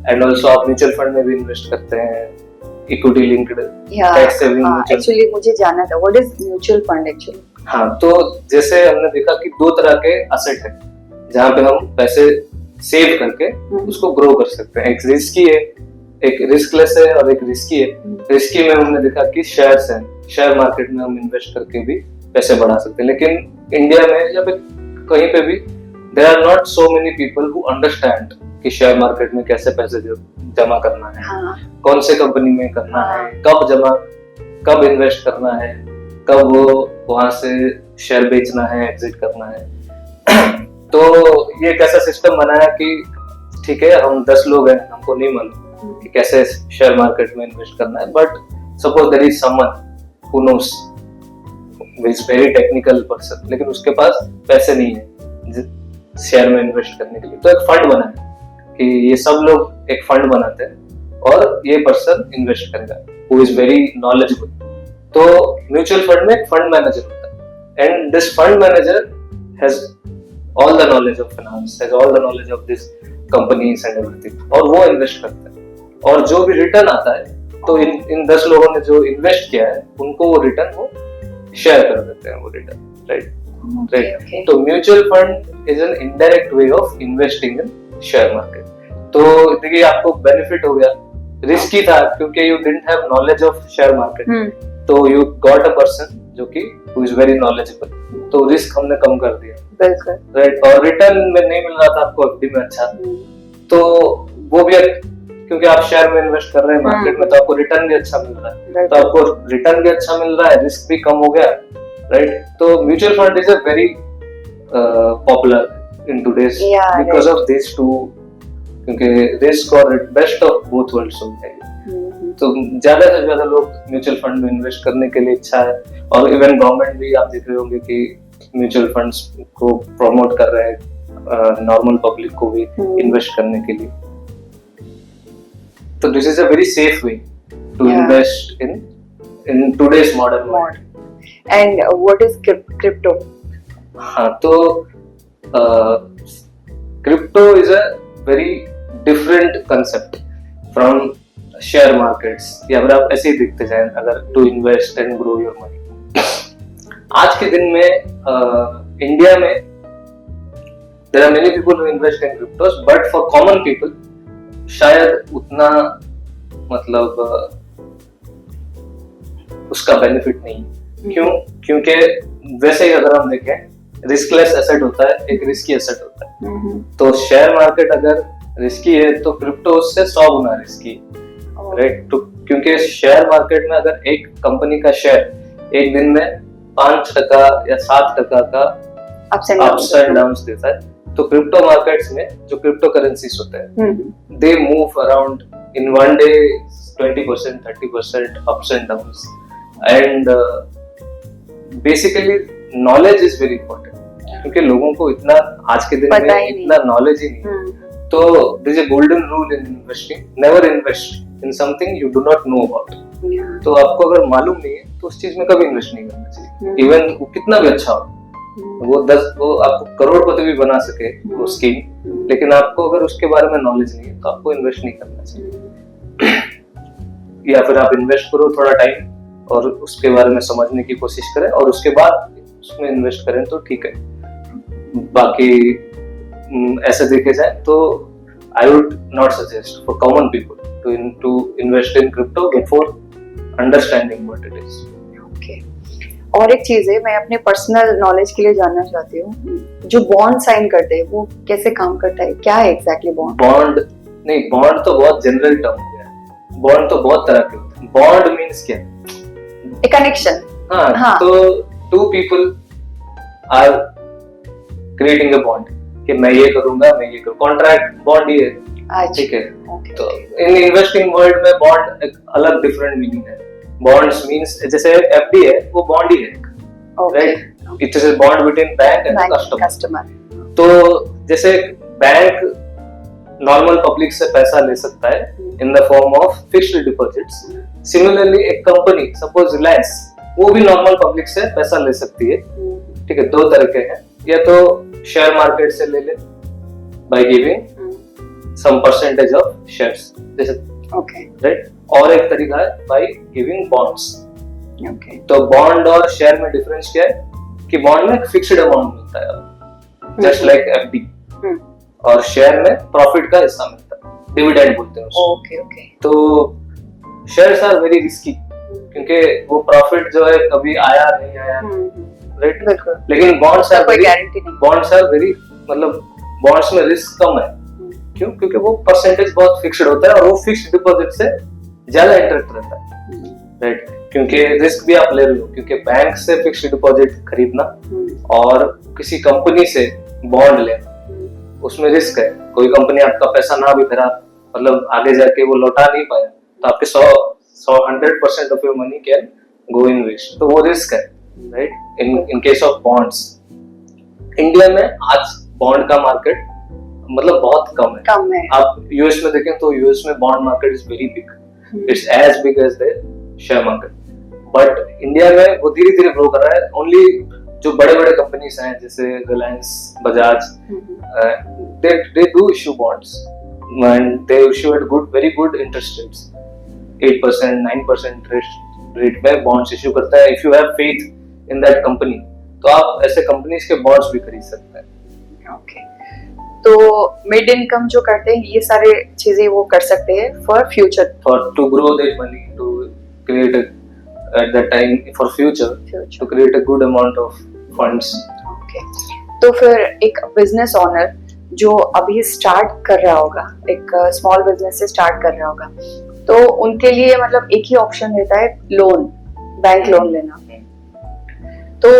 And also आप म्यूचुअल फंड में भी इन्वेस्ट करते हैं, equity linked tax saving mutual. Actually मुझे जानना था what is mutual fund actually. हाँ, तो जैसे हमने देखा कि 2 तरह के असेट है जहाँ पे हम पैसे सेव करके उसको ग्रो कर सकते हैं। एक रिस्की है, एक रिस्कलेस है और एक रिस्की है। रिस्की में हमने देखा कि शेयर्स है, शेयर मार्केट में हम इन्वेस्ट करके भी पैसे बढ़ा सकते हैं। लेकिन इंडिया में या फिर कहीं पे भी there are not so many people who understand कि शेयर मार्केट में कैसे पैसे जमा करना है, कौन से कंपनी में करना है, कब इन्वेस्ट करना है, कब वो वहां से शेयर बेचना है, एग्जिट करना है। तो ये एक ऐसा सिस्टम बनाया कि ठीक है, हम 10 लोग हैं, हमको नहीं मालूम कि कैसे शेयर मार्केट में इन्वेस्ट करना है, but suppose there is someone who knows, is very technical person, लेकिन उसके पास पैसे नहीं है शेयर में इन्वेस्ट करने के लिए। तो एक फंड बना है कि ये सब लोग एक फंड बनाते हैं और ये पर्सन इन्वेस्ट करेगा हु इज वेरी नॉलेजेबल। तो म्यूचुअल फंड में एक फंड मैनेजर होता है, and this fund manager has all the knowledge of finance, has all the knowledge of this companies and everything, और वो इन्वेस्ट करता है। और जो भी रिटर्न आता है, तो इन 10 लोगों ने जो इन्वेस्ट किया है उनको वो रिटर्न वो शेयर कर देते हैं, वो रिटर्न, राइट। तो mutual fund is an indirect way of investing in share market. तो देखिए, आपको बेनिफिट हो गया। रिस्की था क्योंकि you didn't have knowledge of share market, तो यू गॉट अ पर्सन जो कि हु इज वेरी नॉलेजेबल, तो रिस्क हमने कम कर दिया, राइट। और रिटर्न में नहीं मिल रहा था आपको एफडी में अच्छा, तो वो भी क्योंकि आप शेयर में इन्वेस्ट कर रहे हैं मार्केट में, तो आपको रिटर्न भी अच्छा मिल रहा है, तो आपको रिटर्न भी अच्छा मिल रहा है, रिस्क भी कम हो गया, राइट। तो mutual fund is a very popular in today's because of this too, क्योंकि रिस्क और बेस्ट ऑफ बोथ वर्ल्ड्स होते हैं। तो ज्यादा से ज्यादा लोग म्यूचुअल फंड में इन्वेस्ट करने के लिए इच्छा है, और इवन गवर्नमेंट भी आप देख रहे होंगे कि म्यूचुअल फंड्स को प्रमोट कर रहे हैं नॉर्मल पब्लिक को भी इन्वेस्ट करने के लिए। तो this is a very safe way to invest in today's modern world. And what is crypto? हाँ, तो crypto is a very different concept from share markets, या फिर आप ऐसे ही देखते जाएं अगर to invest and grow your money. आज के दिन में इंडिया में there are many people who invest in cryptos, but for common people शायद उतना मतलब उसका बेनिफिट नहीं। क्यों? क्योंकि वैसे ही अगर हम देखें, रिस्कलेस एसेट होता है, एक रिस्की एसेट होता है। तो शेयर मार्केट अगर रिस्की है तो क्रिप्टो उससे 100 गुना रिस्की है, राइट। तो क्योंकि शेयर मार्केट में अगर एक कंपनी का शेयर एक दिन में 5% या 7% का अप्स एंड डाउन्स देता है, तो क्रिप्टो मार्केट्स में जो क्रिप्टो करेंसीज होते हैं, they move around in one day 20%, 30% ups and downs. And basically knowledge is very important, क्योंकि लोगों को इतना आज के दिन में इतना नॉलेज ही नहीं। तो there is a golden rule in investing, never invest in something you do not know about. तो आपको अगर मालूम नहीं है तो उस चीज में कभी इन्वेस्ट नहीं करना चाहिए, इवन वो कितना भी अच्छा हो। वो आपको करोड़पति भी बना सके वो स्कीम, लेकिन आपको अगर उसके बारे में नॉलेज नहीं है तो आपको इन्वेस्ट नहीं करना चाहिए। या फिर आप इन्वेस्ट करो थोड़ा टाइम और उसके बारे में समझने की कोशिश करें, और उसके बाद उसमें इन्वेस्ट करें तो ठीक है। बाकी ऐसे देखे जाए तो I would not suggest for common people to invest in crypto before understanding what it is. Okay, और एक चीज है, मैं अपने पर्सनल नॉलेज के लिए जानना चाहती हूँ, जो बॉन्ड साइन करते हैं वो कैसे काम करता है, क्या है एग्जैक्टली बॉन्ड? बॉन्ड नहीं, बॉन्ड तो बहुत जनरल टर्म है, बॉन्ड तो बहुत तरह के होते हैं। बॉन्ड मींस क्या? A connection. हाँ, तो two people are creating a bond कि मैं ये करूंगा, मैं ये करूंगा, कॉन्ट्रैक्ट बॉन्ड ही है, ठीक है। तो इन इन्वेस्टिंग वर्ल्ड में बॉन्ड एक अलग डिफरेंट मीनिंग है। बॉन्ड्स मींस जैसे एफडी है वो बॉन्ड ही है, right. It is a bond between bank and customer. तो जैसे बैंक नॉर्मल पब्लिक से पैसा ले सकता है इन the form of fixed deposits, similarly एक कंपनी सपोज रिलायंस, वो भी नॉर्मल पब्लिक से पैसा ले सकती है। ठीक है, दो तरीके हैं, या तो शेयर मार्केट से ले ले by giving some percentage of shares, जैसे राइट, और एक तरीका है बाय गिविंग बॉन्ड्स। तो बॉन्ड और शेयर में डिफरेंस क्या है कि बॉन्ड में फिक्स्ड अमाउंट मिलता है जस्ट लाइक एफडी, और शेयर में प्रॉफिट का हिस्सा मिलता है, डिविडेंड बोलते हैं उसको। तो शेयर्स आर वेरी रिस्की क्योंकि वो प्रॉफिट जो है कभी आया नहीं आया, राइट। लेकिन बॉन्ड्स आर वेरी मतलब बॉन्ड्स में रिस्क कम है। क्यों? क्योंकि वो परसेंटेज बहुत फिक्स्ड होता है और वो फिक्स्ड डिपॉजिट से ज्यादा इंटरेस्ट रहता है, राइट। क्योंकि रिस्क भी आप ले रहे हो, क्योंकि बैंक से फिक्स्ड डिपॉजिट खरीदना और किसी कंपनी से बॉन्ड लेना, उसमें रिस्क है। कोई कंपनी आपका पैसा ना भी भरा, मतलब आगे जाके वो लौटा नहीं पाया, तो आपके 100% of your money can go in waste, तो वो रिस्क है, right. In case of bonds, India में आज बॉन्ड का मार्केट मतलब बहुत कम है। आप यूएस में देखें तो यूएस में bond market is very big, it's as big as the share market, but India में वो धीरे धीरे ग्रो कर रहा है। ओनली जो बड़े बड़े कंपनीज हैं जैसे Reliance, Bajaj, they do issue bonds and they issue at very good interest rates, 8%, 9% interest rate में bonds issue करता है। If you have faith in that company, तो आप ऐसे कंपनीज के bonds भी खरीद सकते हैं। Okay. तो मिड इनकम जो करते हैं ये सारे चीजें वो कर सकते हैं for future, for to grow their money, to create at that time for future, to create a good amount of funds. Okay, तो फिर एक बिजनेस ओनर जो अभी स्टार्ट कर रहा होगा, एक स्मॉल बिजनेस से स्टार्ट कर रहा होगा, तो उनके लिए मतलब एक ही ऑप्शन रहता है लोन, बैंक लोन लेना। तो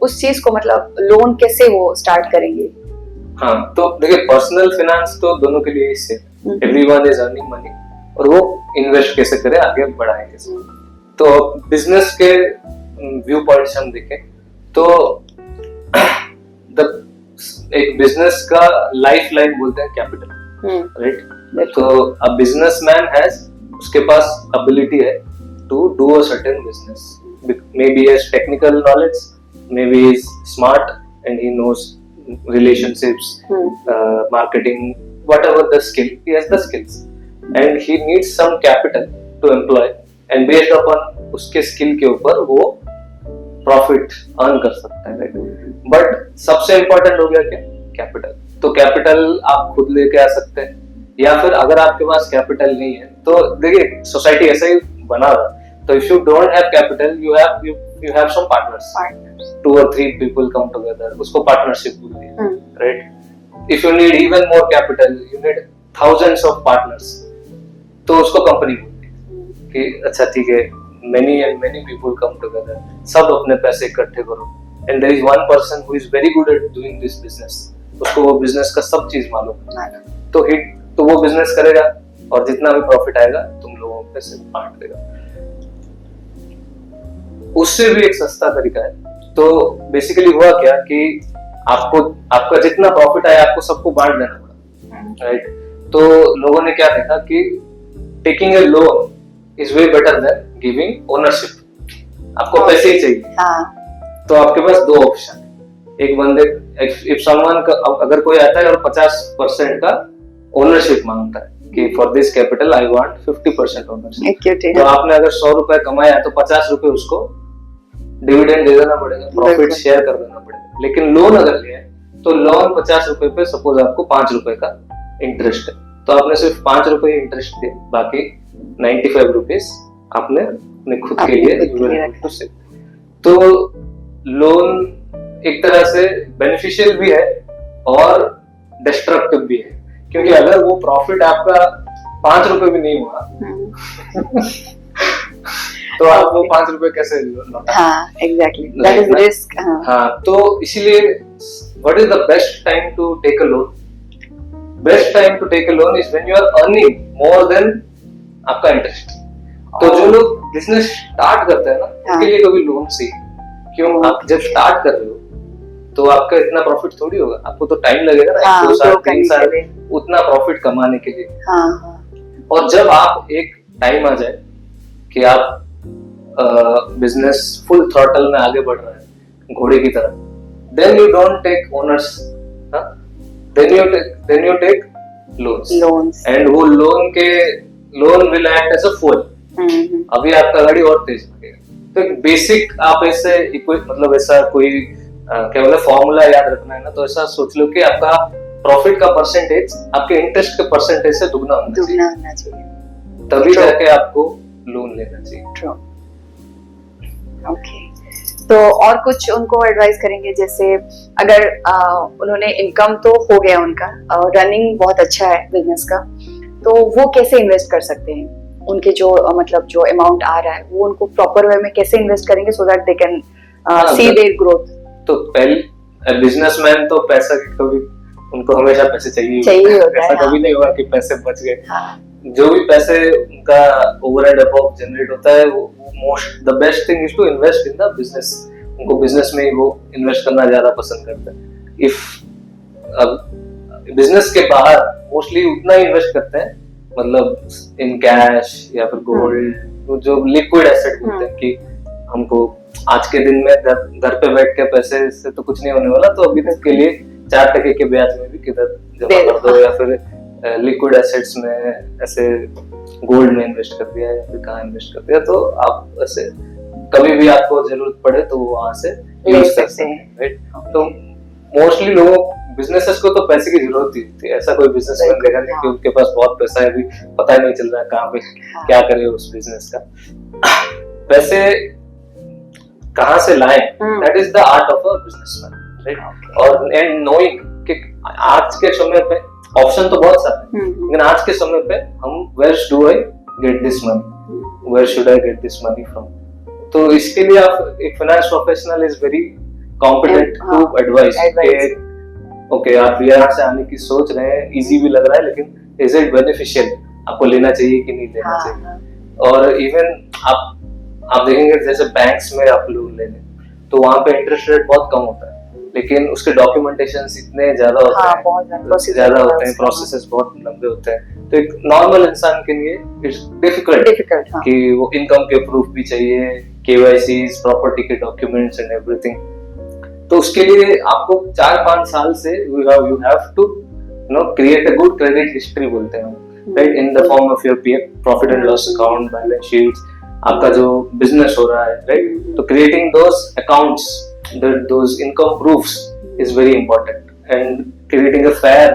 उस चीज को मतलब लोन कैसे वो स्टार्ट करेंगे? हाँ, तो देखिए पर्सनल फाइनेंस तो दोनों के लिए इससे एवरीवन इज अर्निंग मनी, और वो इन्वेस्ट कैसे करें, आगे बढ़ाएं कैसे। तो बिजनेस के व्यू पॉइंट से हम देखें तो एक बिजनेस का लाइफ लाइन बोलते हैं कैपिटल, राइट। तो अ बिजनेसमैन हैज, उसके पास एबिलिटी है to do a certain business, maybe has technical knowledge, maybe is smart and he knows relationships, marketing, whatever the skill, he has the skills and he needs some capital to employ, and based upon उसके skill के ऊपर वो profit earn कर सकता है, but सबसे important हो गया क्या? Capital। तो capital आप खुद लेके आ सकते हैं, या फिर अगर आपके पास capital नहीं है तो देखिए society ऐसा ही बना रहा, तो if you don't have capital you have some partners, 2 or 3 people come together, उसको partnership बोलते हैं, right। if you need even more capital you need thousands of partners, तो उसको company बोलते हैं कि अच्छा ठीक है, many people come together, सब अपने पैसे इकट्ठे करो, and there is one person who is very good at doing this business, उसको वो business का सब चीज मालूम है, तो वो business करेगा और जितना भी प्रॉफिट आएगा तुम लोगों पे से बांट देगा। उससे भी एक सस्ता तरीका है। तो बेसिकली हुआ क्या कि आपका जितना प्रॉफिट आया आपको सबको बांट देना पड़ा, राइट। तो लोगों ने क्या देखा कि taking a loan is way better than giving ownership. आपको पैसे ही चाहिए, तो आपके पास दो ऑप्शन है। एक बंदे इफ समवन अगर कोई आता है और 50% का ओनरशिप मांगता है कि for this capital I want 50% ownership, तो आपने अगर 100 रुपए कमाया तो 50 रुपए उसको डिविडेंड दे देना पड़ेगा, प्रॉफिट शेयर कर देना पड़ेगा। लेकिन लोन अगर लिया तो लोन 50 रुपए पे सपोज आपको 5 रुपए का इंटरेस्ट है, तो आपने सिर्फ 5 रुपए इंटरेस्ट दिए, बाकी 95 रुपीज आपने अपने खुद के लिए। तो लोन एक तरह से बेनिफिशियल भी है और डिस्ट्रक्टिव भी है, क्योंकि अगर वो प्रॉफिट आपका 5 रुपए भी नहीं हुआ तो आप वो 5 रुपए कैसे लौटा? हाँ, exactly. That is risk. हाँ, तो इसीलिए what is the best time to take a loan? Best time to take a loan is when you are earning more than आपका इंटरेस्ट। तो जो लोग बिजनेस स्टार्ट करते हैं ना, उनके लिए कभी लोन चाहिए। क्यों? आप जब स्टार्ट कर रहे हो तो आपका इतना प्रॉफिट थोड़ी होगा, आपको तो टाइम लगेगा ना, हाँ, 1-2 साल grow 3 करने साल के लिए। उतना प्रॉफिट कमाने के लिए। हाँ, और जब आप एक टाइम आ जाए कि आप बिजनेस फुल थ्रॉटल में आगे बढ़ रहा है घोड़े की तरह, then you don't take owners, then you take loans, and वो loan will act as a full. अभी आपका गाड़ी और तेज भागेगा। तो एक बेसिक आप ऐसे मतलब ऐसा कोई क्या बोले फॉर्मूला याद रखना है ना, तो ऐसा सोच लो कि आपका प्रॉफिट का परसेंटेज आपके इंटरेस्ट के परसेंटेज से दुगना होना चाहिए, तभी जाके आपको लोन लेना चाहिए। ओके, तो और कुछ उनको एडवाइस करेंगे, जैसे अगर उन्होंने इनकम तो हो गया उनका, रनिंग बहुत अच्छा है बिजनेस का, तो वो कैसे इन्वेस्ट कर सकते हैं? उनके जो मतलब जो अमाउंट आ रहा है वो उनको प्रॉपर वे में कैसे इन्वेस्ट करेंगे so that they can see their growth? तो पहले बिजनेसमैन तो पैसा कभी उनको हमेशा पैसे चाहिए होता है, ऐसा कभी नहीं हुआ कि पैसे बच गए। जो भी पैसे उनका ओवर एंड अबव जनरेट होता है, वो most the best thing is to invest in the business. उनको बिजनेस में ही वो इन्वेस्ट करना ज्यादा पसंद करते हैं। इफ बिजनेस के बाहर मोस्टली उतना ही इन्वेस्ट करते हैं, मतलब इन कैश या फिर गोल्ड, जो लिक्विड एसेट बोलते हैं कि हमको आज के दिन में घर पे बैठ के पैसे से तो कुछ नहीं होने वाला, तो अभी तक के लिए 4% के ब्याज में भी किधर जमा कर दो, या फिर लिक्विड एसेट्स में ऐसे गोल्ड में इन्वेस्ट कर दिया या फिर कहाँ इन्वेस्ट कर दिया, तो आप ऐसे कभी भी आपको जरूरत पड़े तो वहां से यूज कर सकते हैं, राइट। तो मोस्टली लोगों बिजनेसेस को तो पैसे की जरूरत ही होती है। ऐसा कोई बिजनेसमैन देखा नहीं कि उनके पास बहुत पैसा है, अभी पता ही नहीं चल रहा है कहाँ पे क्या करे उस बिजनेस का। पैसे कहाँ से लाएं, that is the art of a businessman, right. और एंड नोइंग कि आज के समय पे ऑप्शन तो बहुत सारे हैं, लेकिन आज के समय पे हम where do I get this money, where should I get this money from. तो इसके लिए आप एक finance professional is very competent to advice. Okay, आप यहाँ से आने की सोच रहे हैं, इजी भी लग रहा है, लेकिन इज इट बेनिफिशियल, आपको लेना चाहिए कि नहीं लेना चाहिए। और इवन आप देखेंगे जैसे बैंक्स में आप लोन ले लें तो वहाँ पे इंटरेस्ट रेट बहुत कम होता है, लेकिन उसके डॉक्यूमेंटेशंस इतने ज्यादा होते हैं, प्रोसेसेस बहुत लंबे होते हैं। तो एक नॉर्मल इंसान के लिए इट्स डिफिकल्ट कि वो इनकम के प्रूफ भी चाहिए, केवाईसीज, प्रॉपर्टी के डॉक्यूमेंट्स एंड एवरीथिंग। तो उसके लिए आपको 4-5 साल से you have to create a good credit history बोलते हैं, right, in the form of your profit and loss account, balance sheets, आपका जो बिजनेस हो रहा है, राइट। तो creating those accounts, those income proofs is very important, and creating a fair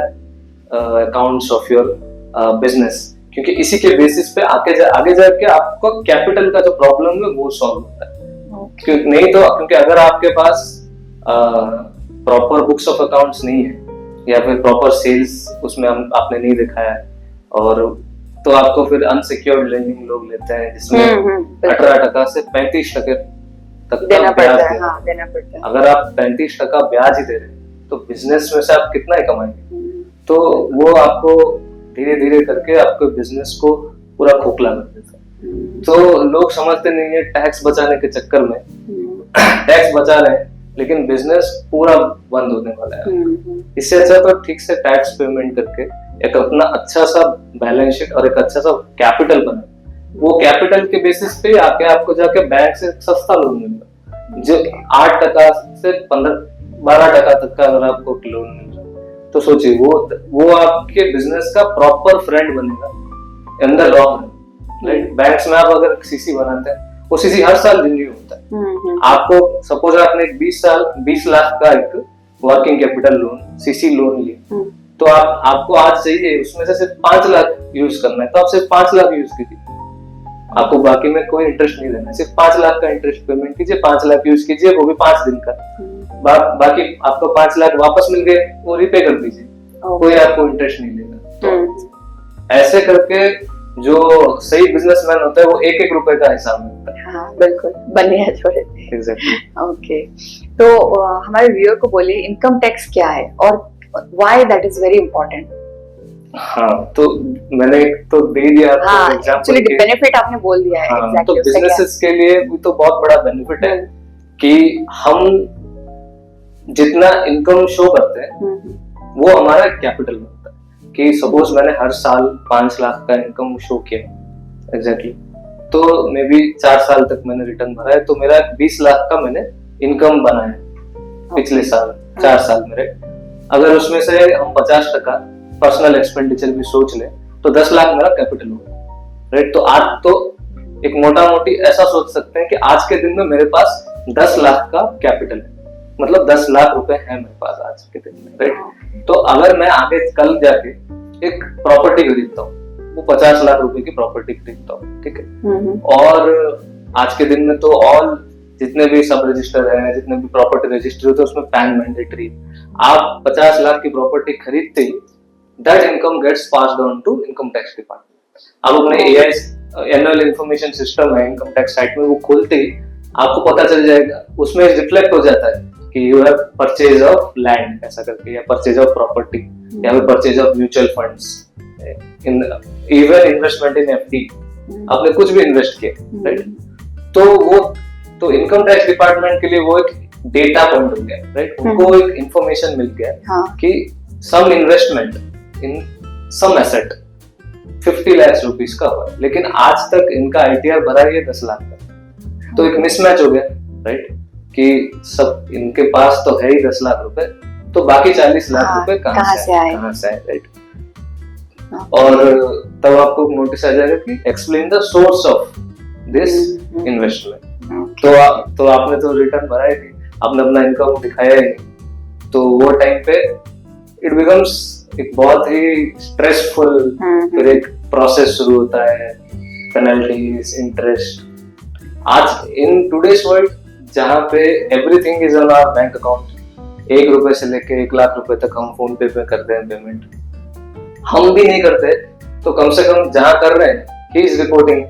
accounts of your business, क्योंकि इसी के बेसिस पे आगे जाके आपको कैपिटल का जो प्रॉब्लम है वो सॉल्व होता है। नहीं तो क्योंकि अगर आपके पास प्रॉपर बुक्स ऑफ अकाउंट्स नहीं है या फिर प्रॉपर सेल्स उसमें आपने नहीं दिखाया है, और तो आपको फिर अनसिक्योर्ड लेंडिंग लोग लेते हैं जिसमें 18% से 35% तक देना पड़ता है। अगर आप 35% ब्याज ही दे रहे हैं तो बिजनेस में से आप कितना ही कमाएंगे? तो वो आपको धीरे धीरे करके आपके बिजनेस को पूरा खोखला कर देता है। तो लोग समझते नहीं है, टैक्स बचाने के चक्कर में टैक्स बचा रहे हैं लेकिन बिजनेस पूरा बंद होने वाला है। इससे अच्छा तो ठीक से टैक्स पेमेंट करके एक अपना अच्छा सा बैलेंस शीट और एक अच्छा सा कैपिटल बना, वो कैपिटल के बेसिस पे आपको जाके बैंक से सस्ता लोन मिलेगा, जो 8% से 12% तक का अगर आपको लोन मिल रहा है तो सोचिए वो आपके बिजनेस का प्रॉपर फ्रेंड बनेगा in the long run, right. Banks में आप अगर सीसी बनाते हैं, वो सीसी हर साल रिन्यू होता है। आपको सपोज आपने 20 लाख का एक working capital loan CC loan लिया, तो आपको आज चाहिए उसमें से सिर्फ 5 लाख यूज करना है, तो आप सिर्फ 5 लाख यूज कीजिए, आपको बाकी में कोई इंटरेस्ट नहीं देना है, सिर्फ 5 लाख का इंटरेस्ट पेमेंट कीजिए, 5 लाख यूज कीजिए, वो भी 5 दिन का। बाकी आपको 5 लाख वापस मिल गए, वो रिपे कर दीजिए, कोई आपको इंटरेस्ट नहीं देगा। तो ऐसे करके जो सही बिजनेसमैन होता है वो एक रुपए का हिसाब रखता है। हाँ, बिल्कुल बनिया जोड़े। एग्जैक्टली। ओके, तो हमारे व्यूअर को बोलिए इनकम टैक्स क्या है और why that is very important. हाँ, तो मैंने तो दे दिया आपको एग्जांपल, एक्चुअली बेनिफिट आपने बोल दिया है। हाँ, exactly, तो बिजनेसेस के लिए भी तो बहुत बड़ा बेनिफिट है कि हम जितना इनकम शो करते हैं वो हमारा कैपिटल बनता है। कि सपोज मैंने हर साल 5 लाख का इनकम शो किया एग्जैक्टली, तो मे बी 4 साल तक मैंने रिटर्न भरा है, तो मेरा 20 लाख का मैंने इनकम बना है पिछले साल 4 साल मेरे। अगर उसमें से हम 50% पर्सनल एक्सपेंडिचर भी सोच ले तो 10 लाख मेरा कैपिटल होगा, राइट। तो आज तो एक मोटा मोटी ऐसा सोच सकते हैं कि आज के दिन में मेरे पास 10 लाख का कैपिटल है, मतलब 10 लाख रुपए है मेरे पास आज के दिन में, राइट। तो अगर मैं आगे कल जाके एक प्रॉपर्टी खरीदता हूँ, वो 50 लाख रुपए की प्रॉपर्टी खरीदता हूँ, ठीक है, और आज के दिन में तो ऑल जितने भी सब रजिस्टर है, जितने भी प्रॉपर्टी रजिस्टर होते हैं उसमें पैन मैंडेटरी। आप 50 लाख की प्रॉपर्टी खरीदते ही that income gets passed on to income tax department. अब अपने एआई एनुअल इंफॉर्मेशन सिस्टम है इनकम टैक्स साइट में, वो खोलते ही आपको पता चल जाएगा, उसमें रिफ्लेक्ट हो जाता है कि you have purchase of land ऐसा करके, या परचेज ऑफ प्रॉपर्टी, या फिर purchase of mutual funds, in even investment in FD, आपने कुछ भी इन्वेस्ट किया, राइट। तो वो तो इनकम टैक्स डिपार्टमेंट के लिए वो एक डेटा पॉइंट हो गया, राइट। उनको एक इंफॉर्मेशन मिल गया कि some investment in some asset 50 lakh rupees का हुआ, लेकिन आज तक इनका आईटीआर भरा है 10 लाख का। तो एक मिसमैच हो गया, राइट, कि सब इनके पास तो है ही 10 लाख रुपए, तो बाकी 40 लाख रुपए कहाँ से आए, राइट। और तब आपको नोटिस आ जाएगा कि explain the source of this investment. तो आपने तो रिटर्न भरा ही नहीं, आपने अपना इनकम दिखाया ही नहीं, तो वो टाइम पे इट बिकम्स एक बहुत ही स्ट्रेसफुल फिर एक प्रोसेस शुरू होता है, पेनल्टीज, इंटरेस्ट। आज इन टुडेस वर्ल्ड जहाँ पे everything is on our bank account, 1 रुपए से लेके 1 लाख रुपए तक हम फोन पे करते हैं पेमेंट। हम भी नहीं करते तो कम से कम जहाँ कर रहे हैं ही इज रिपोर्टिंग,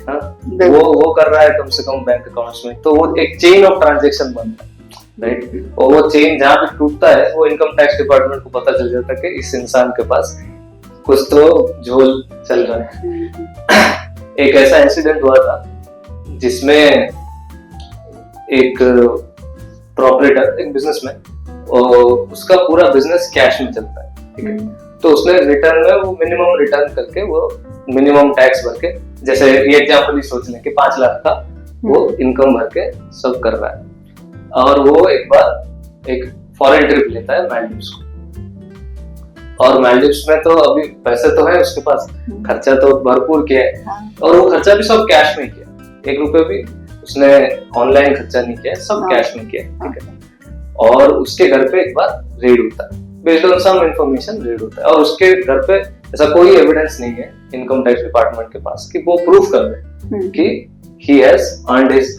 वो कर रहा है कम से कम बैंक अकाउंट्स में, तो वो एक चेन ऑफ ट्रांजेक्शन बनता है, राइट। और वो चेन जहाँ पे टूटता है वो इनकम टैक्स डिपार्टमेंट को पता चल जाता है कि इस इंसान के पास कुछ तो झोल चल रहा है। एक ऐसा इंसिडेंट हुआ था जिसमें एक प्रोपरेटर, एक बिजनेसमैन, और उसका पूरा बिजनेस कैश में चलता है, ठीक है। तो उसने रिटर्न में वो मिनिमम रिटर्न करके वो मिनिमम टैक्स भर के, जैसे ये एग्जांपल ही सोच लें कि 5 लाख का वो इनकम भर के सब कर रहा है, और वो एक बार एक फॉरेन ट्रिप लेता है मालदीव्स को। और मालदीव्स में तो अभी पैसे तो है उसके पास, खर्चा तो भरपूर किया है, और वो खर्चा भी सब कैश में किया, 1 रुपए भी उसने ऑनलाइन खर्चा नहीं किया, सब कैश में किया, ठीक है। और उसके घर पे एक बार रेड होता है, based on some information raid होता है, और उसके घर पे ऐसा कोई एविडेंस नहीं है इनकम टैक्स डिपार्टमेंट के पास कि वो प्रूफ कर दे कि ही हैज अर्नड हिज,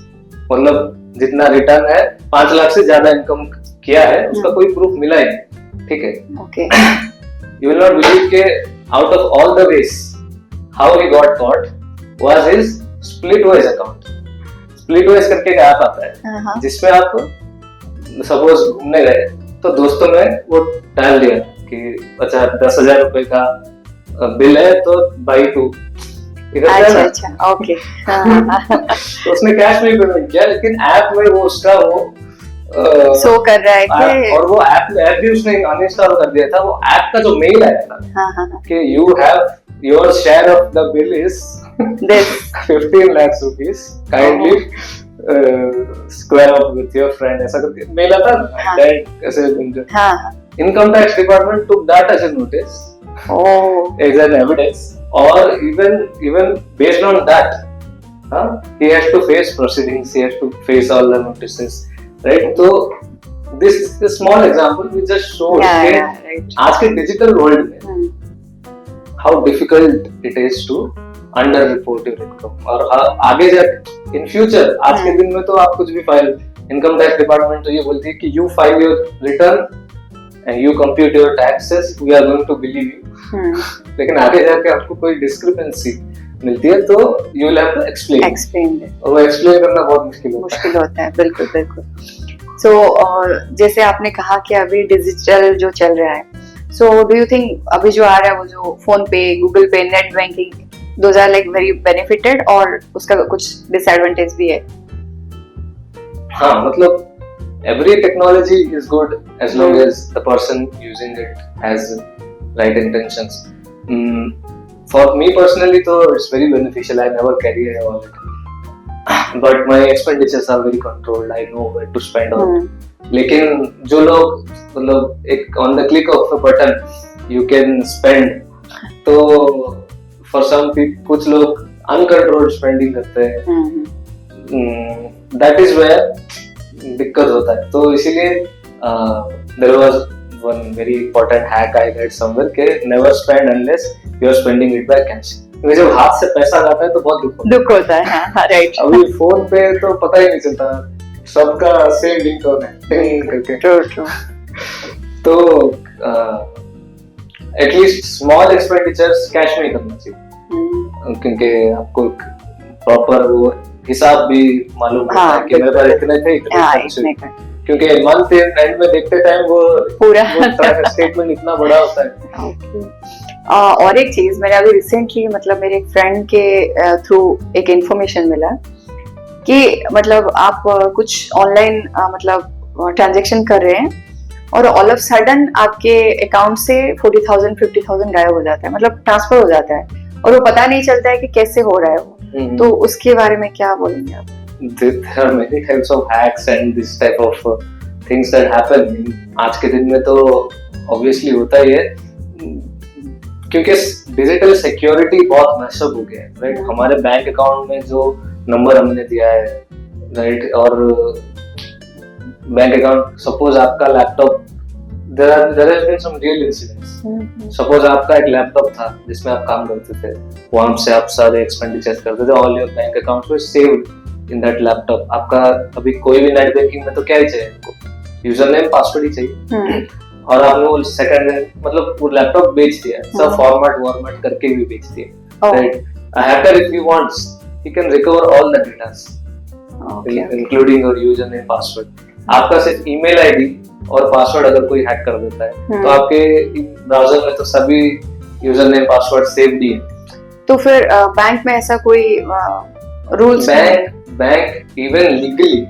मतलब जितना रिटर्न है 5 लाख से ज्यादा इनकम किया है, उसका कोई प्रूफ मिला ही नहीं, ठीक है। Okay, you will not believe के out of all the ways how he got caught was his Splitwise account. Splitwise करके एक ऐप आता है जिसमें आप सपोज घूमने गए तो दोस्तों में वो डाल दिया कि अच्छा 10,000 रुपए का बिल है तो बाई 2, अच्छा, ओके। तो उसने कैश में पेमेंट किया, लेकिन ऐप में वो उसका वो शो कर रहा है कि, और वो ऐप भी उसने अनइंस्टॉल कर दिया था। वो ऐप का जो मेल आया था कि you have your share of the bill is 15 lakh rupees, kindly square up with your friend, ऐसा करके मेल आता है दैट ऐसे। Income tax department took that as a notice, as an evidence, और even based on that he has to face proceedings, he has to face all the notices, right? So this is a small example which just shows right. आज के digital world में how difficult it is to under report your income, और आगे जाके in future आज के दिन में तो आप कुछ भी फाइल, इनकम टैक्स डिपार्टमेंट तो ये बोलती है कि you file your return and you compute your taxes, we are going to believe you. लेकिन आगे जाके आपको कोई डिस्क्रिपेंसी मिलती है तो you will have to explain, और वो एक्सप्लेन करना बहुत मुश्किल होता है। बिल्कुल बिल्कुल। सो जैसे आपने कहा कि अभी डिजिटल जो चल रहा है, सो डू यू थिंक अभी जो आ रहा है वो जो फोन पे, Google Pay, net banking, those are like very benefited, और उसका कुछ डिसएडवांटेज भी है? हाँ, मतलब every technology is good as long as the person using it has right intentions. For me personally, though, it's very beneficial. I never carry a wallet, but my expenditures are very controlled. I know where to spend on. लेकिन जो लोग मतलब एक on the click of a button you can spend, तो for some people कुछ लोग uncontrolled spending करते हैं. That is where दिक्कत होता है. तो इसीलिए there was one very important hack I read somewhere के never spend unless you are spending it by cash. क्योंकि जब हाथ से पैसा जाता है तो बहुत दुख होता है. हाँ, राइट. अभी फोन पे तो पता ही नहीं चलता, सबका सेम रिंगटोन है टिंग करके. ट्रू. तो एटलीस्ट स्मॉल एक्सपेंडिचर्स कैश में ही करना चाहिए, क्योंकि आपको प्रॉपर वो हिसाब भी मालूम होता है कि मेरे पास इतने थे इतने, क्योंकि मंथ एंड में देखते टाइम वो पूरा स्टेटमेंट इतना बड़ा होता है. और एक चीज मैंने अभी रिसेंटली मतलब मेरे एक फ्रेंड के थ्रू एक इंफॉर्मेशन मिला कि मतलब आप कुछ ऑनलाइन मतलब ट्रांजैक्शन कर रहे हैं और ऑल ऑफ सडन आपके अकाउंट से 40,000 50,000 गायब हो जाता है, मतलब ट्रांसफर हो जाता है और वो पता नहीं चलता है कि कैसे हो रहा है वो. तो उसके बारे में क्या बोलेंगे आप? There are many types of hacks and this type of things that happen. आज के दिन में तो obviously होता ही है, क्योंकि डिजिटल सिक्योरिटी बहुत मैशअप हो गया है, राइट. हमारे बैंक अकाउंट में जो नंबर हमने दिया है, राइट, और बैंक अकाउंट सपोज आपका laptop, there has been some real incidents. Suppose आपका एक लैपटॉप था जिसमें आप काम करते थे, वहां से आप सारे एक्सपेंडिचर्स करते थे, all your bank accounts were saved in that laptop. आपका अभी कोई भी नेट बैंकिंग में तो क्या ही चाहिए आपको, यूजर नेम पासवर्ड ही चाहिए. और आपने वो सेकंड मतलब वो लैपटॉप बेच दिया, सब फॉर्मेट करके भी बेच दिया, right. A hacker if he wants he can recover all the datas including your user name password. आपका सिर्फ ईमेल आईडी और पासवर्ड अगर कोई हैक कर देता है तो आपके ब्राउजर में तो सभी यूजर नेम पासवर्ड सेव्ड ही है. तो फिर बैंक में ऐसा कोई rules? Bank even legally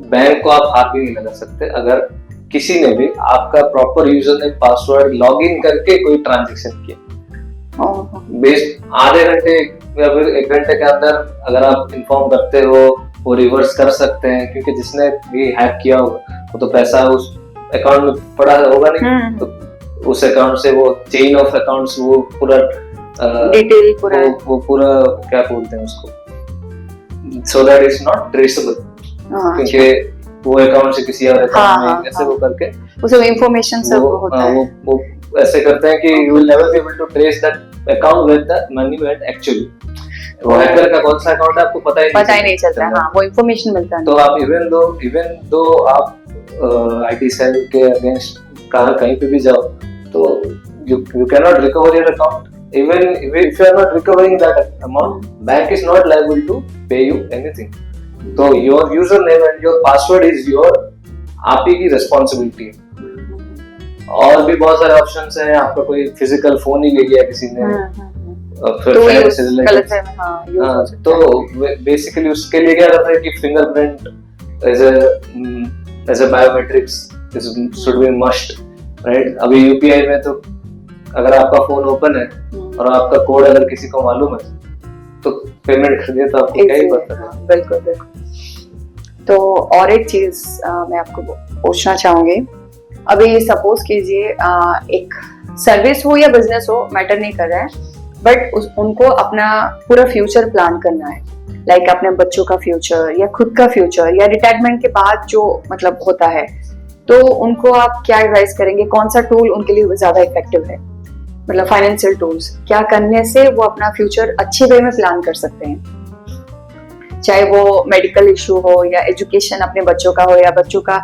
bank को आप हाथ भी नहीं लगा सकते अगर किसी ने भी आपका proper user name password log in करके कोई ट्रांजेक्शन किया. बेस्ट आधे घंटे या फिर 1 घंटे के अंदर अगर आप इन्फॉर्म करते हो वो रिवर्स कर सकते हैं, क्योंकि जिसने भी हैक किया होगा वो तो पैसा उस अकाउंट में पड़ा होगा नहीं, तो उस अकाउंट से वो चेन ऑफ अकाउंट्स वो पूरा डिटेल पूरा वो पूरा क्या बोलते हैं उसको, so that it's not traceable, क्योंकि वो अकाउंट से किसी और अकाउंट में ऐसे वो करके वो सब इंफॉर्मेशन सब होता है. वो ऐसे करते हैं कि you will never be able to trace that account with the money went actually. वो हैकर का कौन सा अकाउंट है आपको पता ही नहीं चलता. हाँ, वो इंफॉर्मेशन मिलता है. तो आप इवन दो आप आईटी सेल के अगेंस्ट कहीं पे भी जाओ तो you cannot recover your account. Even if you are not recovering that amount, bank is not liable to pay you anything. So your username and your password is your आप ही की responsibility. और भी बहुत सारे ऑप्शंस हैं. आपका कोई physical phone ही ले लिया किसी ने, तो बेसिकली उसके लिए क्या रहता है कि fingerprint as a biometrics should be must, right. अभी यूपीआई में तो अगर आपका फोन ओपन है और आपका कोड अगर किसी को मालूम है तो पेमेंट कर दिया तो आपको क्या ही पता है. बिल्कुल. तो और एक चीज मैं आपको पूछना चाहूंगी. अभी सपोज कीजिए एक सर्विस हो या बिजनेस हो, मैटर नहीं कर रहा है, बट उनको अपना पूरा फ्यूचर प्लान करना है, लाइक अपने बच्चों का फ्यूचर या खुद का फ्यूचर या रिटायरमेंट के बाद जो मतलब होता है, तो उनको आप क्या एडवाइस करेंगे? कौन सा टूल उनके लिए ज्यादा इफेक्टिव है, मतलब फाइनेंशियल टूल्स क्या करने से वो अपना फ्यूचर अच्छे वे में प्लान कर सकते हैं, चाहे वो मेडिकल इशू हो या एजुकेशन अपने बच्चों का हो या बच्चों का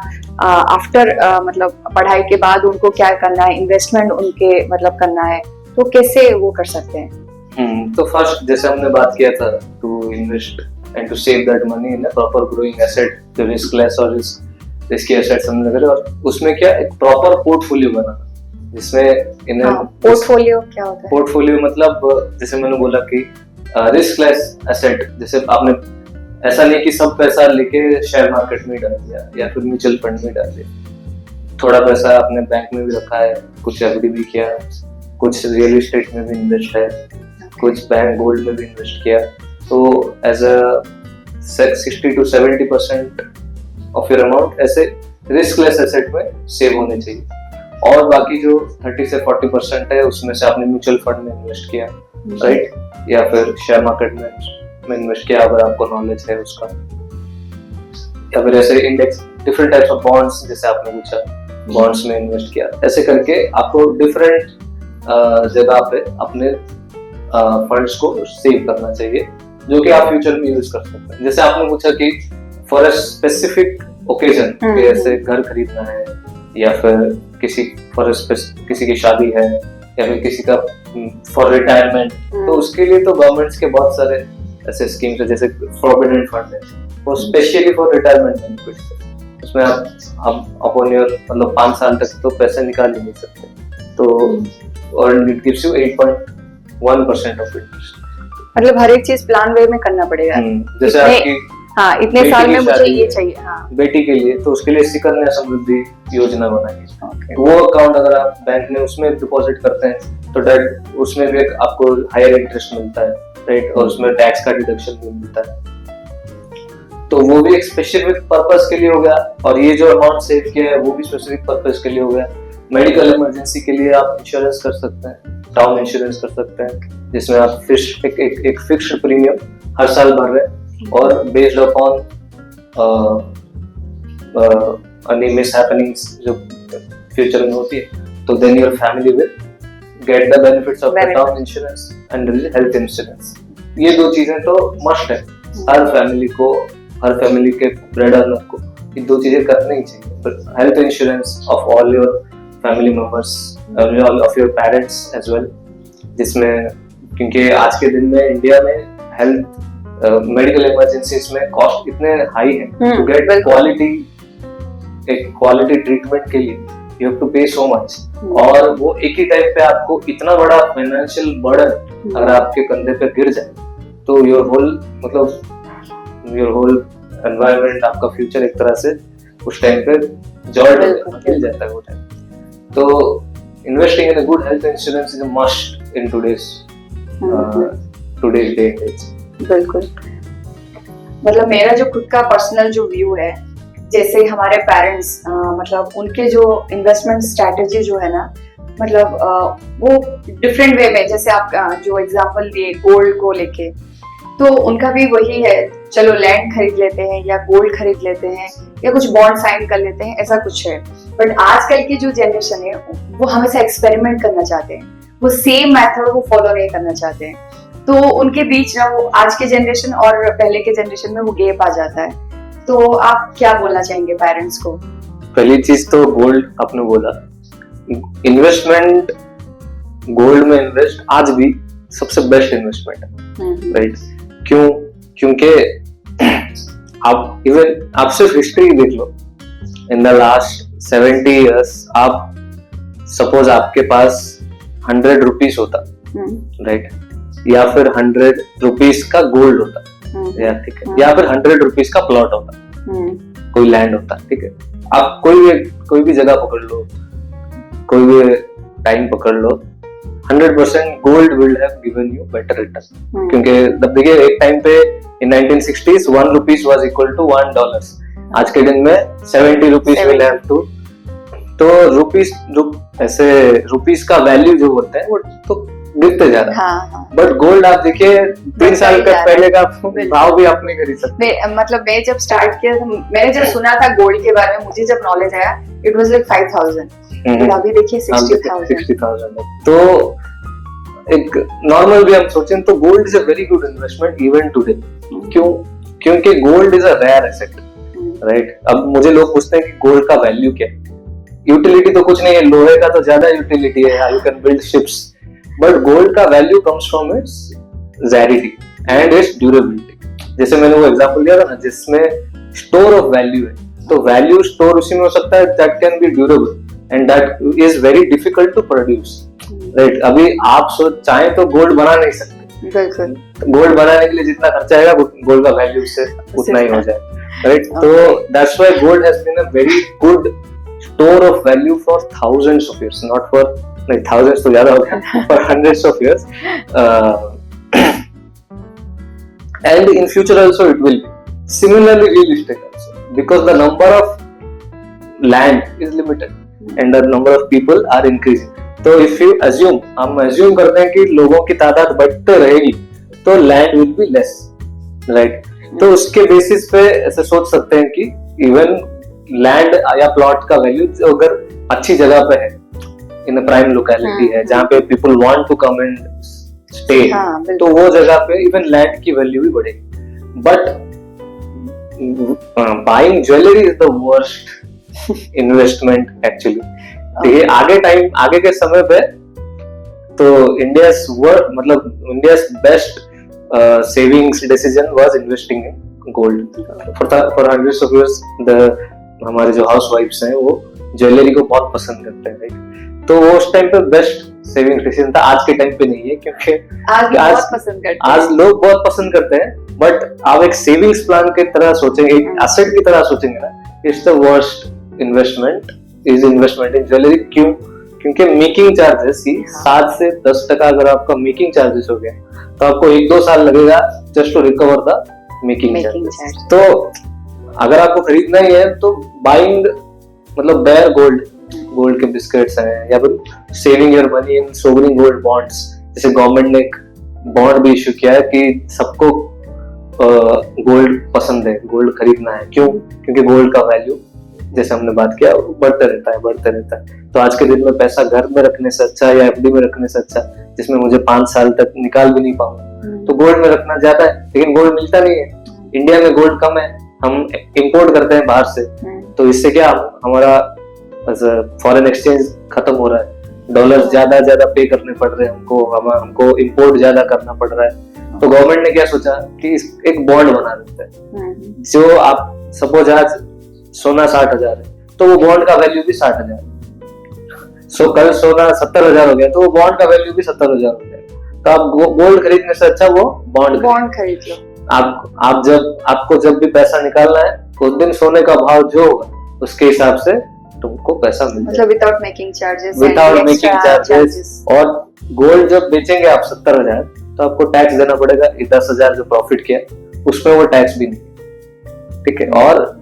आफ्टर मतलब पढ़ाई के बाद उनको क्या करना है, इन्वेस्टमेंट उनके मतलब करना है, तो कैसे वो कर सकते हैं? तो फर्स्ट जैसे हमने बात किया था, to invest and to save that money in a proper growing asset, जो रिस्क लेस और रिस्की एसेट्स हमने करे, और उसमें क्या एक प्रॉपर पोर्टफोलियो बनाना, जिसमें पोर्टफोलियो क्या होता है? पोर्टफोलियो मतलब जैसे मैंने बोला कि रिस्क लेस एसेट, जैसे आपने ऐसा नहीं कि सब पैसा लेके शेयर मार्केट में डाल दिया या फिर म्यूचुअल फंड में डाल दिया। थोड़ा पैसा अपने बैंक में भी रखा है, कुछ एफडी भी किया, कुछ रियल एस्टेट में भी इन्वेस्ट है, कुछ बैंक गोल्ड में भी इन्वेस्ट किया। तो as a 60 to 70% of your amount ऐसे रिस्कलेस एसेट में सेव होने चाहिए, और बाकी जो 30 से 40% है उसमें से आपने म्यूचुअल फंड में इन्वेस्ट किया, राइट, या फिर शेयर मार्केट में इन्वेस्ट किया अगर आपको नॉलेज है उसका, या फिर ऐसे index different types of bonds जैसे आपने पूछा, बॉन्ड्स में इन्वेस्ट किया। ऐसे करके आपको डिफरेंट जगह पे अपने फंड्स को सेव करना चाहिए, जो कि आप फ्यूचर में यूज कर सकते हैं। जैसे आपने पूछा कि फॉर अ स्पेसिफिक ओकेजन, ऐसे घर खरीदना है या फिर किसी की शादी है या फिर किसी का फॉर रिटायरमेंट, तो उसके लिए तो गवर्नमेंट्स के बहुत सारे ऐसे स्कीम्स है, जैसे प्रोविडेंट फंड है, वो स्पेशली फॉर रिटायरमेंट बेनिफिट्स है। उसमें आप अपॉन योर मतलब 5 साल तक तो पैसे निकाल ही नहीं सकते, तो और it gives you 8.1% of interest. मतलब हर एक चीज प्लान वे में करना पड़ेगा। जैसे आपकी हाँ, इतने साल में मुझे ये चाहिए, हाँ, बेटी के लिए, तो उसके लिए सुकन्या समृद्धि योजना बनाई। वो अकाउंट अगर आप बैंक में उसमें डिपॉजिट करते हैं तो डायरेक्ट उसमें भी आपको हायर इंटरेस्ट मिलता है, राइट, और उसमें टैक्स का डिडक्शन भी मिलता है। तो वो भी एक स्पेसिफिक पर्पस के लिए हो गया, और ये जो अमाउंट सेव किया है वो भी स्पेसिफिक पर्पस के लिए हो गया। मेडिकल इमरजेंसी के लिए आप इंश्योरेंस कर सकते हैं, टर्म इंश्योरेंस कर सकते हैं, जिसमें आप एक फिक्स्ड प्रीमियम हर साल भर रहे हैं, और बेस्ड अपॉन any mishappenings जो फ्यूचर में होती है, तो then your family will get the benefits of the term insurance and health insurance. ये दो चीजें तो मस्ट है हर फैमिली के ब्रेड अर्नर को, ये दो चीजें करनी ही चाहिए। Health insurance of all your family members, of your parents as well, जिसमें क्योंकि आज के दिन में इंडिया में हेल्थ मेडिकल इमरजेंसीज में कॉस्ट इतने हाई है, टू गेट क्वालिटी ट्रीटमेंट के लिए यू हैव टू पे सो मच, और वो एक ही टाइम पे आपको इतना बड़ा फाइनेंशियल बर्डन अगर आपके कंधे पे गिर जाए, तो योर होल एनवायरनमेंट, आपका फ्यूचर एक तरह से उस टाइम पे जॉल्ट मिल जाता है वो टाइम। तो investing in a good health insurance is a must in today's day and age. बिल्कुल, मतलब मेरा जो खुद का पर्सनल जो व्यू है, जैसे हमारे पेरेंट्स मतलब उनके जो इन्वेस्टमेंट स्ट्रैटेजी जो है ना, मतलब वो डिफरेंट वे में, जैसे आप जो एग्जांपल दिए गोल्ड को लेके, तो उनका भी वही है, चलो लैंड खरीद लेते हैं या गोल्ड खरीद लेते हैं या कुछ बॉन्ड साइन कर लेते हैं, ऐसा कुछ है। बट आजकल की जो जनरेशन है वो हमेशा एक्सपेरिमेंट करना चाहते हैं, वो सेम मेथड वो फॉलो नहीं करना चाहते हैं, तो उनके बीच ना वो आज के जनरेशन और पहले के जनरेशन में वो गैप आ जाता है। तो आप क्या बोलना चाहेंगे पेरेंट्स को? पहली चीज तो गोल्ड आपने बोला, इन्वेस्टमेंट गोल्ड में इन्वेस्ट आज भी सबसे बेस्ट इन्वेस्टमेंट है, राइट? क्यों? क्योंकि आप सिर्फ हिस्ट्री देख लो, इन द लास्ट 70 years, आप सपोज आपके पास 100 रुपीज होता, राइट, या फिर 100 रुपीज का गोल्ड होता, ठीक है, या फिर 100 रुपीज का प्लॉट होता, कोई लैंड होता, ठीक है। आप कोई भी जगह पकड़ लो, कोई भी टाइम पकड़ लो, 100% gold will have given you better return. क्योंकि देखिए एक टाइम पे in 1960s 1 rupees was equal to $1, आज के दिन में 70 रुपीज विल हैव टू, तो ऐसे रुपीज का वैल्यू जो होता है वो तो गिरते जा रहा है। बट गोल्ड आप देखिए 3 साल पहले का भाव भी आप नहीं खरीद सकते। मतलब मैं जब स्टार्ट किया, मैंने जब सुना था गोल्ड के बारे में, मुझे जब नॉलेज आया, इट वाज लाइक 5,000, अभी देखिए 60,000। तो एक नॉर्मल भी हम सोचें तो gold is a very good investment even today. क्यों? क्योंकि gold is a rare asset, right? अब मुझे लोग पूछते हैं कि गोल्ड का वैल्यू क्या है? यूटिलिटी तो कुछ नहीं है, लोहे का तो ज्यादा यूटिलिटी है, you can build ships, but gold का value comes from its rarity and its durability. जैसे मैंने वो एग्जांपल दिया था ना, जिसमें स्टोर ऑफ वैल्यू है, तो वैल्यू स्टोर उसी में हो सकता है that can be durable and that is very difficult to produce, right? अभी आप चाहें तो गोल्ड बना नहीं सकते, बिल्कुल। गोल्ड बनाने के लिए जितना खर्चा आएगा गोल्ड का वैल्यू उससे उतना ही हो जाए, राइट? तो that's why gold has been a very good store of value for thousands of years, not for, नहीं थाउजेंड्स तो ज्यादा हो गया, for hundreds of years, and in future also it will be similarly realistic also, because the number of land is limited and the number of people are increasing. तो if you assume, हम assume करते हैं कि लोगों की तादाद बढ़ते रहेगी तो land will be less, right? तो उसके बेसिस पे ऐसे सोच सकते हैं कि इवन लैंड या प्लॉट का वैल्यू अगर अच्छी जगह पे है, इन अ प्राइम लोकेलिटी है जहाँ पे people want to come and stay, तो वो जगह पे इवन लैंड की वैल्यू भी बढ़ेगी. But buying jewellery is the worst investment actually. देखिए आगे के समय पे तो India's best savings decision was investing in gold. For hundreds of years हमारे जो हाउस वाइफ्स हैं वो ज्वेलरी को बहुत पसंद करते हैं, राइट? तो वो उस टाइम पे बेस्ट सेविंग डिसीजन था. आज के टाइम पे नहीं है, क्योंकि आज लोग बहुत पसंद करते हैं. बट आप एक सेविंग्स प्लान की तरह सोचेंगे, एक एसेट की तरह सोचेंगे ना, it's the worst investment is investment in jewellery. क्यों? क्योंकि मेकिंग चार्जेस ही 7 से 10% अगर आपका मेकिंग चार्जेस हो गया तो आपको 1-2 साल लगेगा just to recover the making charges. तो अगर आपको खरीदना ही है तो बाइंग मतलब बेयर गोल्ड के बिस्किट्स हैं, या फिर saving your money in sovereign gold bonds. जैसे गवर्नमेंट ने एक बॉन्ड भी इशू किया है कि सबको गोल्ड पसंद है, गोल्ड खरीदना है. क्यों? क्योंकि गोल्ड का वैल्यू जैसे हमने बात किया बढ़ते रहता है. तो आज के दिन में पैसा घर में रखने से अच्छा या एफडी में रखने से अच्छा, जिसमें मुझे 5 साल तक निकाल भी नहीं पाऊंगा, तो गोल्ड में रखना ज्यादा है. लेकिन गोल्ड मिलता नहीं है, इंडिया में गोल्ड कम है, हम इंपोर्ट करते हैं बाहर से. तो इससे क्या हमारा फॉरेन एक्सचेंज खत्म हो रहा है, डॉलर ज्यादा पे करने पड़ रहे हैं हमको इंपोर्ट ज्यादा करना पड़ रहा है. तो गवर्नमेंट ने क्या सोचा कि एक बॉन्ड बना देते हैं. जो आप सपोज आज सोना 60,000 है तो वो बॉन्ड का वैल्यू भी 60,000. सो कल सोना 70,000 हो गया तो वो बॉन्ड का वैल्यू भी 70,000 हो जाएगा. तो आप गोल्ड खरीदने से अच्छा वो बॉन्ड खरीद लो. आपको जब भी पैसा निकालना है उस दिन सोने का भाव जो होगा उसके हिसाब से तुमको पैसा मिल जाएगा, विदाउट मेकिंग चार्जेस. और गोल्ड जब बेचेंगे आप 70,000 तो आपको टैक्स देना पड़ेगा. 10,000 जो प्रॉफिट किया उसमें वो टैक्स भी नहीं, ठीक है. और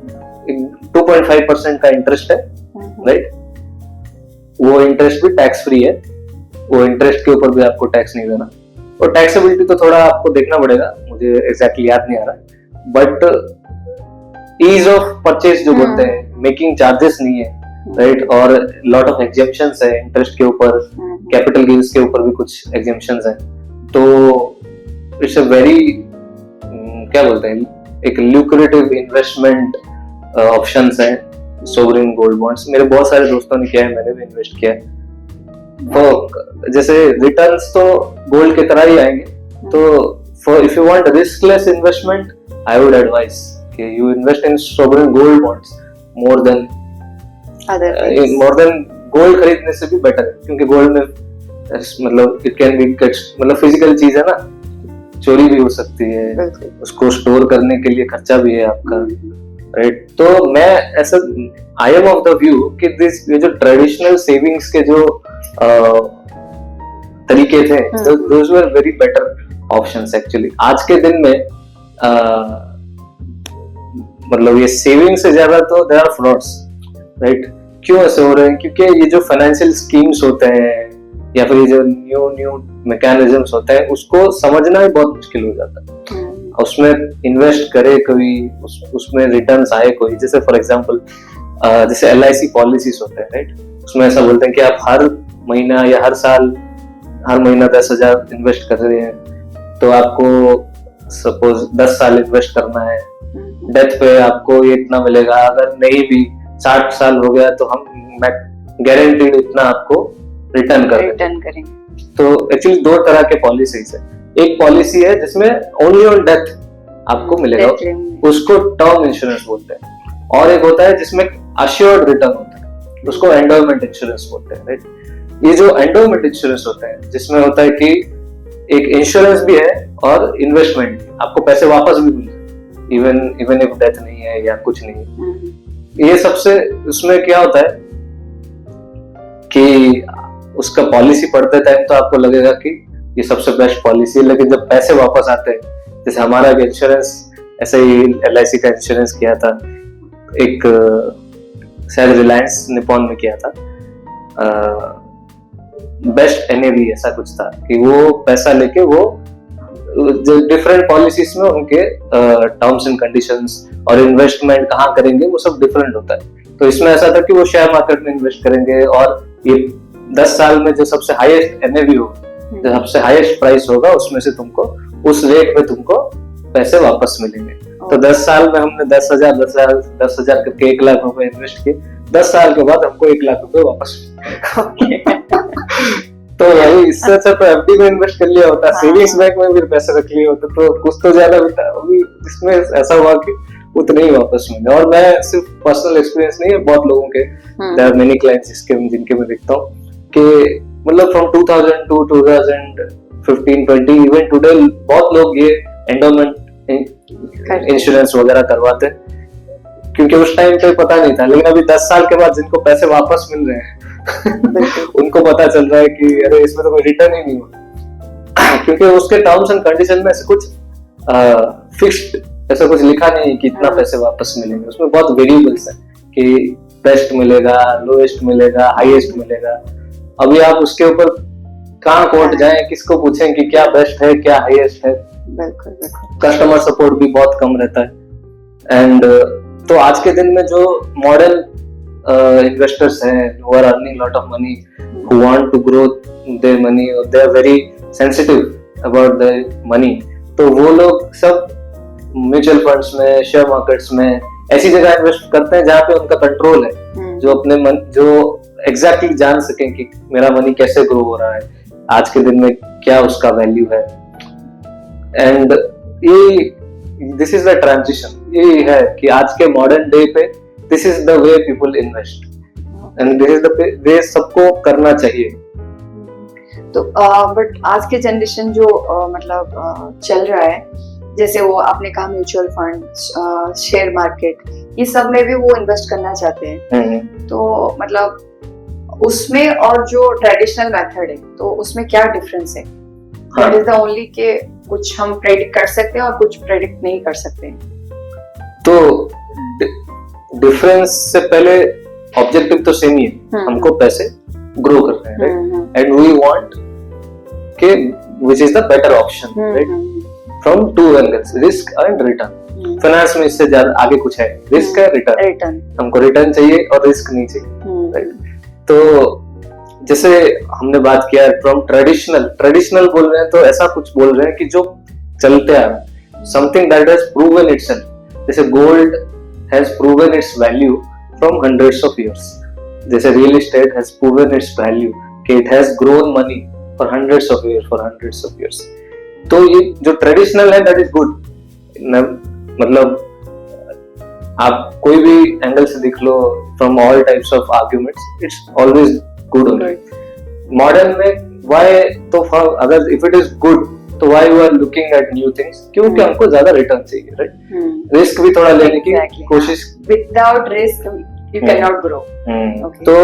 2.5% का इंटरेस्ट है, राइट? वो इंटरेस्ट भी टैक्स फ्री है, वो इंटरेस्ट के ऊपर भी आपको टैक्स नहीं देना. और टैक्सेबिलिटी तो थोड़ा आपको देखना पड़ेगा, मुझे एग्जैक्टली याद नहीं आ रहा, बट ईज ऑफ परचेज जो बोलते हैं, मेकिंग चार्जेस नहीं है, राइट? और लॉट ऑफ एग्जेम्पशंस है इंटरेस्ट के ऊपर, कैपिटल गेन्स के ऊपर भी कुछ एग्जेम्पशंस हैं. तो इट्स अ वेरी क्या बोलते हैं, एक ल्यूक्रेटिव इन्वेस्टमेंट ऑप्शंस हैं सोवरिन गोल्ड बॉन्ड्स. मेरे बहुत सारे दोस्तों ने किया है, मैंने भी इन्वेस्ट किया है. तो जैसे रिटर्न्स तो गोल्ड की तरह ही आएंगे. तो if you want riskless investment I would advise कि you invest in sovereign gold bonds more than gold खरीदने से भी बेटर है. क्योंकि गोल्ड में मतलब इट कैन बी मतलब फिजिकल चीज है ना, चोरी भी हो सकती है, उसको स्टोर करने के लिए खर्चा भी है आपका, राइट? तो मैं ऐसा I am of the view कि ये जो ट्रेडिशनल सेविंग्स के जो तरीके थे, those were very better options actually. आज के दिन में मतलब ये सेविंग से ज्यादा तो देयर आर फ्रॉड्स, राइट? क्यों ऐसे हो रहे हैं? क्योंकि ये जो फाइनेंशियल स्कीम्स होते हैं या फिर ये जो न्यू मैकेनिज्म्स होते हैं उसको समझना ही बहुत मुश्किल हो जाता है. उसमें इन्वेस्ट करे कोई, उसमें रिटर्न्स आए कोई. जैसे फॉर एग्जांपल जैसे LIC पॉलिसीज होते हैं, राइट? उसमें ऐसा बोलते हैं कि आप हर महीना या हर महीना 10,000 इन्वेस्ट कर रहे हैं तो आपको सपोज 10 साल इन्वेस्ट करना है. डेथ पे आपको ये इतना मिलेगा. अगर नहीं भी 60 साल हो गया तो हम गारंटीड इतना आपको रिटर्न करेंगे. तो एक्चुअली 2 तरह के पॉलिसीज है. एक पॉलिसी है जिसमें ओनली ऑन डेथ आपको मिलेगा, उसको टर्म इंश्योरेंस बोलते हैं. और एक होता है जिसमें अश्योर्ड रिटर्न होता है, उसको एंडोमेंट इंश्योरेंस बोलते हैं, राइट? ये जो एंडोमेंट इंश्योरेंस होता है जिसमें होता है कि एक इंश्योरेंस भी है और इन्वेस्टमेंट, आपको पैसे वापस भी मिलते इवन इफ डेथ नहीं है या कुछ नहीं है। ये सबसे उसमें क्या होता है कि उसका पॉलिसी पढ़ते टाइम तो आपको लगेगा कि ये सबसे बेस्ट पॉलिसी है, लेकिन जब पैसे वापस आते हैं, जैसे हमारा इंश्योरेंस ऐसे ही LIC का इंश्योरेंस किया था, एक शायद रिलायंस निपॉन में किया था, बेस्ट NAV ऐसा कुछ था कि वो पैसा लेके वो जो डिफरेंट पॉलिसीज में उनके टर्म्स एंड कंडीशंस और इन्वेस्टमेंट कहाँ करेंगे वो सब डिफरेंट होता है। तो इसमें ऐसा था कि वो शेयर मार्केट में इन्वेस्ट करेंगे और ये 10 साल में जो सबसे हाईएस्ट NAV होगा, जो सबसे हाईएस्ट प्राइस होगा, उसमें से तुमको उस रेट पे तुमको पैसे वापस मिलेंगे। तो 10 साल में हमने 10,000 करके 1 लाख रुपए इन्वेस्ट किए, 10 साल के बाद हमको 1 लाख रुपए वापस तो भाई इससे अच्छा तो FD में इन्वेस्ट कर लिया होता, सेविंग्स बैंक में भी पैसे रख लिए होते तो कुछ तो ज्यादा बेटा। अभी इसमें ऐसा हुआ कि उतने ही वापस मिले। और मैं सिर्फ पर्सनल एक्सपीरियंस नहीं है, बहुत लोगों के देयर आर मेनी क्लाइंट्स जिनके मैं देखता हूँ कि मतलब फ्रॉम 2000 टू 2015-20 इवन टुडे बहुत लोग ये एंडोमेंट इंश्योरेंस वगैरह करवाते हैं, क्योंकि उस टाइम पे पता नहीं था। लेकिन अभी 10 साल के बाद जिनको पैसे वापस मिल रहे हैं उनको पता चल रहा है कि अरे इसमें तो कोई रिटर्न ही नहीं हुआ क्योंकि उसके टर्म्स एंड कंडीशन में ऐसे कुछ फिक्स्ड ऐसा कुछ लिखा नहीं कि इतना पैसे वापस मिलेंगे। उसमें बहुत वेरिएबल्स है कि बेस्ट मिलेगा, लोएस्ट मिलेगा, हाईएस्ट मिलेगा। अभी आप उसके ऊपर कहाँ कोर्ट जाएं, किसको पूछें कि क्या बेस्ट है क्या हाईएस्ट है। कस्टमर सपोर्ट भी बहुत कम रहता है। एंड तो आज के दिन में जो मॉडर्न इन्वेस्टर्स हैं who are earning lot of money, who want to grow their money, or they are very sensitive about their money, तो वो लोग सब म्यूचुअल फंड्स में, शेयर मार्केट्स में ऐसी जगह इन्वेस्ट करते हैं जहाँ पे उनका कंट्रोल है, जो अपने मन जो एग्जैक्टली जान सकें कि मेरा मनी कैसे ग्रो हो रहा है, आज के दिन में क्या उसका वैल्यू है। एंड ये दिस इज द ट्रांजिशन, ये है कि आज के मॉडर्न डे पे this is the way people invest and this is the way सबको करना चाहिए। तो बट आज के जनरेशन जो मतलब चल रहा है, जैसे वो आपने कहा म्यूचुअल फंड, शेयर मार्केट, ये सब में भी वो इन्वेस्ट करना चाहते हैं। तो मतलब उसमें और जो ट्रेडिशनल मेथड है तो उसमें क्या डिफरेंस है? दैट इज द ओनली के कुछ हम प्रेडिक्ट कर सकते हैं और कुछ प्रेडिक्ट नहीं कर सकते हैं। तो डिफरेंस से पहले ऑब्जेक्टिव तो सेम ही है, हमको पैसे ग्रो करने हैं, राइट? एंड वी वांट के which is the better option, right? From two angles, risk and return. Finance में इससे ज्यादा आगे कुछ है, रिस्क है, रिटर्न। हमको रिटर्न चाहिए और रिस्क नहीं चाहिए, राइट? तो जैसे हमने बात किया फ्रॉम ट्रेडिशनल बोल रहे हैं तो ऐसा कुछ बोल रहे हैं कि जो चलते आ रहा है, something that has proven itself. जैसे gold has proven its value from hundreds of years, जैसे real estate has proven its value कि it has grown money for hundreds of years. तो ये जो ट्रेडिशनल है दैट इज गुड। मतलब आप कोई भी एंगल से देख लो, from all types of arguments, it's always good only. Modern में व्हाई, तो अगर इफ इट इज गुड तो why you are looking at new things, क्योंकि हमको ज्यादा रिटर्न चाहिए, राइट? रिस्क भी थोड़ा लेने की कोशिश। Without risk you can not grow. तो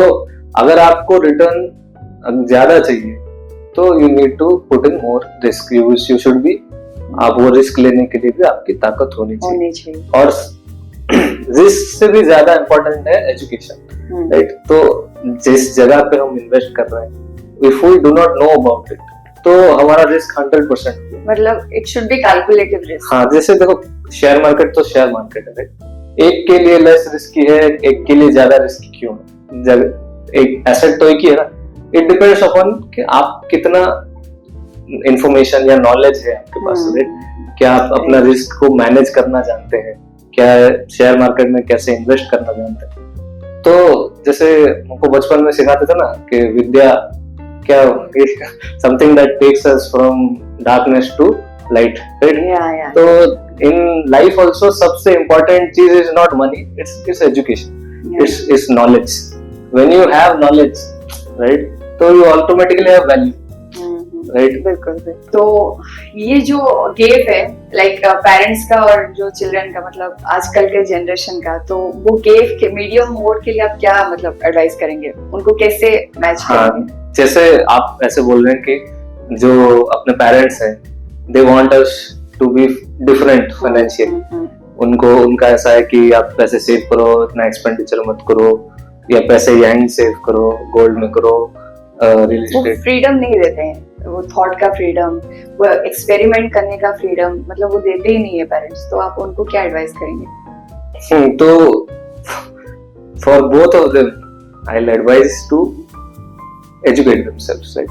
अगर आपको रिटर्न ज्यादा चाहिए तो you need to put in more risk, you should be, आप वो रिस्क लेने के लिए भी आपकी ताकत होनी चाहिए। और रिस्क से भी ज्यादा इम्पोर्टेंट है एजुकेशन, राइट? तो जिस जगह पे हम इन्वेस्ट कर रहे हैं, if we do not know about it, तो हमारा रिस्क 100%, मतलब it should be calculative risk. हाँ, जैसे देखो शेयर मार्केट तो शेयर मार्केट है, राइट? एक के लिए लेस रिस्की है, एक के लिए ज्यादा रिस्की क्यों है? एक एसेट तो एक ही है ना। इट डिपेंड्स अपॉन कि आप कितना इंफॉर्मेशन या नॉलेज है आपके पास, राइट? क्या आप अपना रिस्क को मैनेज करना जानते हैं, क्या शेयर मार्केट में कैसे इन्वेस्ट करना जानते हैं। तो जैसे हमको बचपन में सिखाते थे ना कि विद्या क्या, something that takes us from darkness to light, right? तो इन लाइफ आल्सो सबसे इम्पोर्टेंट चीज is not money, it's education, it's knowledge. When you have knowledge, right, तो you automatically have value, right. बिल्कुल। तो ये जो गैप है like parents का और जो चिल्ड्रन का, मतलब आजकल के जनरेशन का, तो वो गैप के मीडियम मोड के लिए आप क्या मतलब एडवाइस करेंगे, उनको कैसे मैच करेंगे? जैसे आप ऐसे बोल रहे हैं कि जो अपने पेरेंट्स हैं they want us to be different financially, उनका ऐसा है कि आप पैसे सेव करो, इतना एक्सपेंडिचर मत करो, या पैसे यहीं सेव करो, गोल्ड में करो, रियल एस्टेट। फ्रीडम नहीं देते हैं, वो थॉट का फ्रीडम, वो एक्सपेरिमेंट करने का फ्रीडम, मतलब वो देते ही नहीं है पेरेंट्स। तो आप उनको क्या एडवाइस करेंगे? तो for both of them I will advise to educate themselves, right.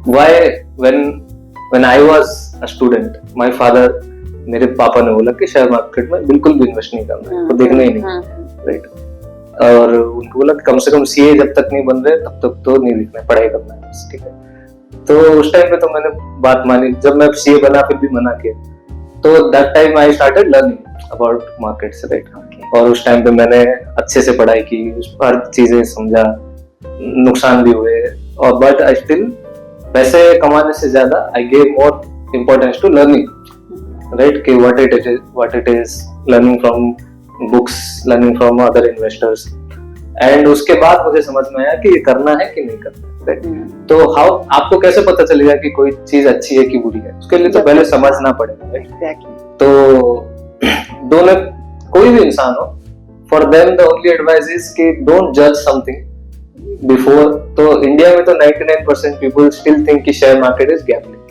Why when I was a student, my father, मेरे पापा ने बोला कि शेयर मार्केट में बिल्कुल भी इन्वेस्ट नहीं करना है, तो देखना ही नहीं, राइट। और उनको बोला कि कम से कम सीए जब तक नहीं बन रहे तब तक तो नहीं दिखना, पढ़ाई करना है, ठीक है। तो उस टाइम पे तो मैंने बात मानी। जब मैं सीए बना फिर भी मना किया। तो that time I started learning about markets, right. और उस टाइम पे मैंने अच्छे से पढ़ाई की, उस हर चीजें समझा, नुकसान भी हुए, और बट आई स्टिल पैसे कमाने से ज्यादा I gave more importance to learning, right, कि what it is, learning from books, learning from other investors, and उसके बाद मुझे समझ में आया कि ये करना है कि नहीं करना, राइट। तो आपको कैसे पता चलेगा कि कोई चीज अच्छी है कि बुरी है? उसके लिए तो पहले समझना पड़ेगा, राइट। तो दोनों, कोई भी इंसान हो, for them the only advice is कि डोंट जज समथिंग बिफोर। तो इंडिया में तो 99% पीपल स्टिल थिंक कि शेयर मार्केट इज गैम्बलिंग,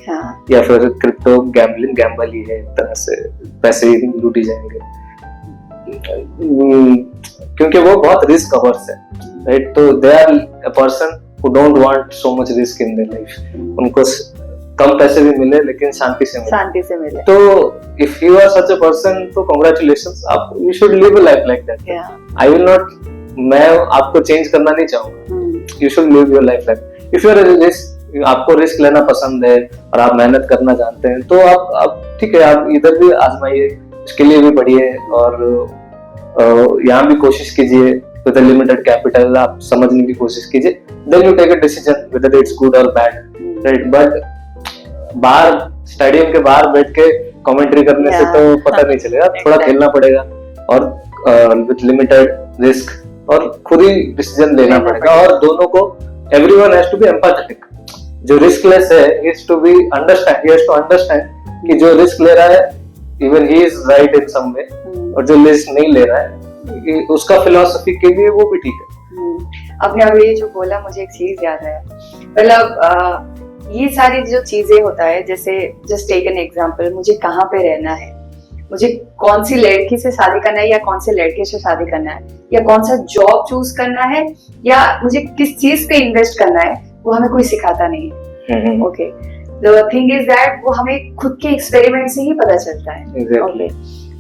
या फिर क्रिप्टो गैम्बल ही है, एक तरह से पैसे लूटी जाएंगे, क्योंकि वो बहुत रिस्क अवर्स है, राइट। तो they are a person who don't want so much risk in their life. उनको कम पैसे भी मिले लेकिन शांति से मिले। तो if you are such a person, तो कांग्रेचुलेशंस, आप you should live a life like that. I will not, मैं आपको चेंज करना नहीं चाहूंगा। You should live your life like. If you are आपको रिस्क लेना पसंद है और आप मेहनत करना जानते हैं, तो आप ठीक है, आप इधर भी आजमाइए, इसके लिए भी पढ़िए, और यहाँ भी कोशिश कीजिए विद लिमिटेड कैपिटल, आप समझने की कोशिश कीजिए, then you take a decision whether it's good or bad, right. But बाहर स्टेडियम के बाहर बैठ के कमेंट्री करने से तो पता नहीं चलेगा, थोड़ा खेलना पड़ेगा, और विद लिमिटेड रिस्क, और खुद ही डिसीजन लेना पड़ेगा। और दोनों को, everyone has to be empathetic. जो रिस्कलेस है, he has to understand कि जो रिस्क ले रहा है, even he is right in some way, और जो रिस्क नहीं ले रहा है, उसका फिलॉसफी के लिए वो भी ठीक है। आपने अभी ये जो बोला, मुझे एक चीज याद है, मतलब ये सारी जो चीजें होता है, जैसे जस्ट टेक एन एग्जांपल, मुझे कहाँ पे रहना है, मुझे कौन सी लड़की से शादी करना है, या कौन से लड़के से शादी करना है, या कौन सा जॉब चूज करना है, या मुझे किस चीज पे इन्वेस्ट करना है, वो हमें कोई सिखाता नहीं है। Okay, the thing is that वो हमें खुद के एक्सपेरिमेंट से ही पता चलता है। ओके,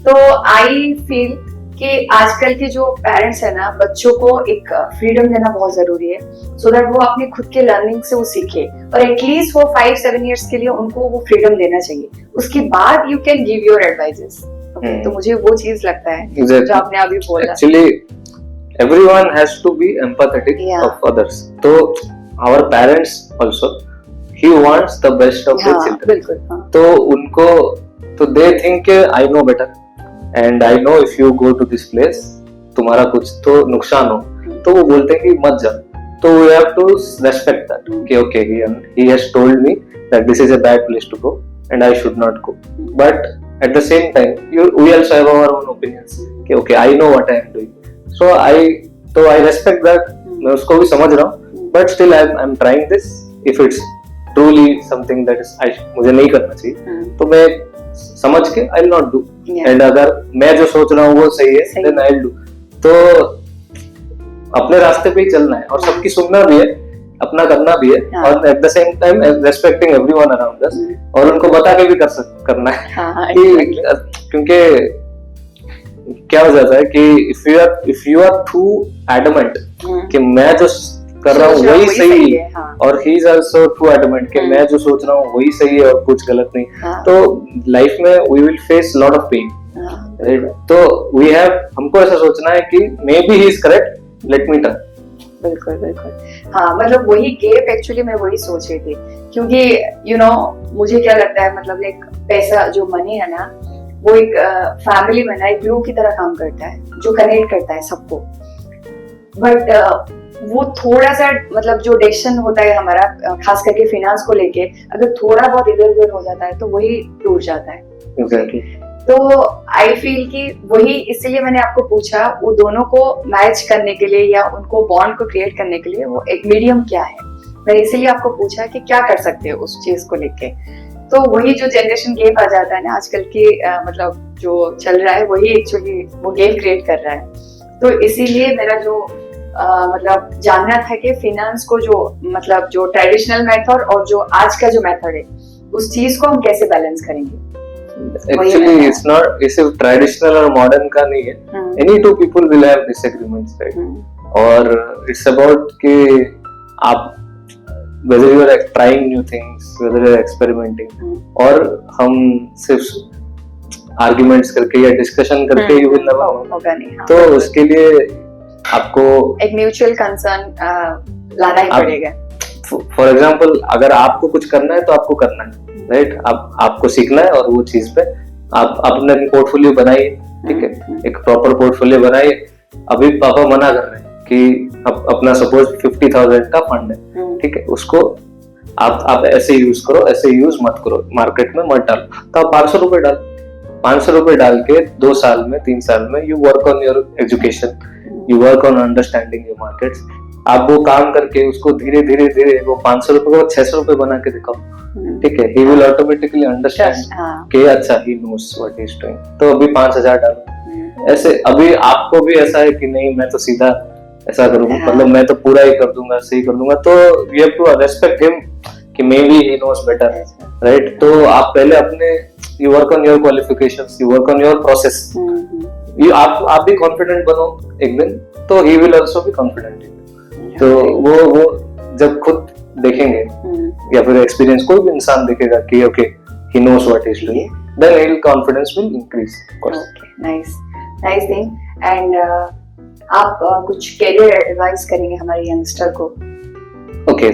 तो आई फील कि आजकल के जो पेरेंट्स है ना, बच्चों को एक फ्रीडम देना बहुत जरूरी है, सो दैट वो अपने खुद के लर्निंग से वो सीखे, और एटलीस्ट वो 5-7 इयर्स के लिए उनको वो फ्रीडम देना चाहिए। उसके बाद you can give your advices. तो मुझे वो चीज लगता है जो आपने अभी बोला। Actually everyone has to be empathetic of others. तो our parents also, he wants the best of their children. बिल्कुल, तो उनको, तो they think I know better and I know if you go to this place तुम्हारा कुछ तो नुकसान हो, तो वो बोलते हैं कि मत जाओ। तो we have to respect that कि okay, he has told me that this is a bad place to go and I should not go, but at the same time we also have our own opinions कि okay, I know what I am doing, so I respect that, मैं उसको भी समझ रहा हूँ, but still I'm trying this. If it's truly something that is मुझे नहीं करना चाहिए, तो मैं समझ के I'll not do. And अगर मैं जो सोच रहा हूँ वो सही है, then I'll do. तो अपने रास्ते पे ही चलना है, और सबकी सुनना भी है, अपना करना भी है, और at the same time respecting everyone around us, और उनको बता के भी करना है, क्योंकि क्या हो जाता है कि if you are too adamant कि मैं जो कर रहा हूँ वही सही है, और he is also too adamant कि मैं जो सोच रहा हूँ वही सही है और कुछ गलत नहीं, तो लाइफ में we will face lot of pain, right? तो हमको ऐसा सोचना है कि maybe he is correct, let me try, बिल्कुल बिल्कुल। हाँ, मतलब वही गैप एक्चुअली मैं वही सोच रही थी, क्योंकि मुझे क्या लगता है, मतलब एक पैसा जो मनी है ना, वो एक फैमिली में ना एक ग्लू की तरह काम करता है जो कनेक्ट करता है सबको। बट वो थोड़ा सा मतलब जो डिसीजन होता है हमारा, खास करके फाइनेंस को लेके, अगर थोड़ा बहुत इधर उधर हो जाता है तो वही टूट जाता है। एग्जैक्टली। तो आई फील कि वही, इसलिए मैंने आपको पूछा वो दोनों को मैच करने के लिए या उनको बॉन्ड को क्रिएट करने के लिए वो एक मीडियम क्या है। मैंने इसीलिए आपको पूछा कि क्या कर सकते हो उस चीज को लेके। तो वही जो जनरेशन गैप आ जाता है ना आजकल की, मतलब जो चल रहा है वही एक्चुअली वो गैप क्रिएट कर रहा है। तो इसीलिए मेरा जो मतलब जानना था कि फाइनेंस को जो मतलब जो ट्रेडिशनल मेथड और जो आज का जो मेथड है उस चीज को हम कैसे बैलेंस करेंगे। Actually, it's not, इसे ट्रेडिशनल और मॉडर्न का नहीं है। Any two people will have disagreements, right? और it's about कि आप whether you are trying new things, whether you are experimenting, और हम सिर्फ arguments करके या discussion करके you will never होगा नहीं। हाँ, तो उसके लिए आपको एक म्यूचुअल कंसर्न लाना ही पड़ेगा। फॉर एग्जाम्पल, अगर आपको कुछ करना है तो आपको करना है, राइट? आपको सीखना है और वो चीज पे आप अपने पोर्टफोलियो बनाइए, ठीक है, एक प्रॉपर पोर्टफोलियो बनाइए। अभी पापा मना कर रहे हैं कि अपना सपोज 50,000 का फंड है, ठीक है, उसको आप ऐसे यूज करो, ऐसे यूज मत करो, मार्केट में मत डालो। तो आप 500 रुपए डाल, 500 रुपए डाल के 2 साल में 3 साल में you work on your education, you work on understanding your markets. आप वो काम करके उसको धीरे धीरे धीरे वो 500 रुपए को 600 रुपए बना के दिखाओ, ठीक है, he will automatically understand कि अच्छा he knows what he is doing। तो अभी 5,000 डालो। ऐसे अभी आपको भी ऐसा है कि नहीं मैं तो सीधा ऐसा करूंगा, मतलब मैं तो पूरा ही कर दूंगा, सही कर दूंगा, तो you have to respect him कि maybe he knows better, right? तो आप पहले अपने you work on your qualifications, you work on your process, आप भी confident बनो एक दिन, तो he will also be confident। तो वो जब खुद देखेंगे या फिर एक्सपीरियंस कोई भी इंसान देखेगा कि okay he knows what he is doing, then his confidence will increase, of course। Okay, nice thing। and आप कुछ कैरियर एडवाइस करेंगे हमारे यंगस्टर को? ओके,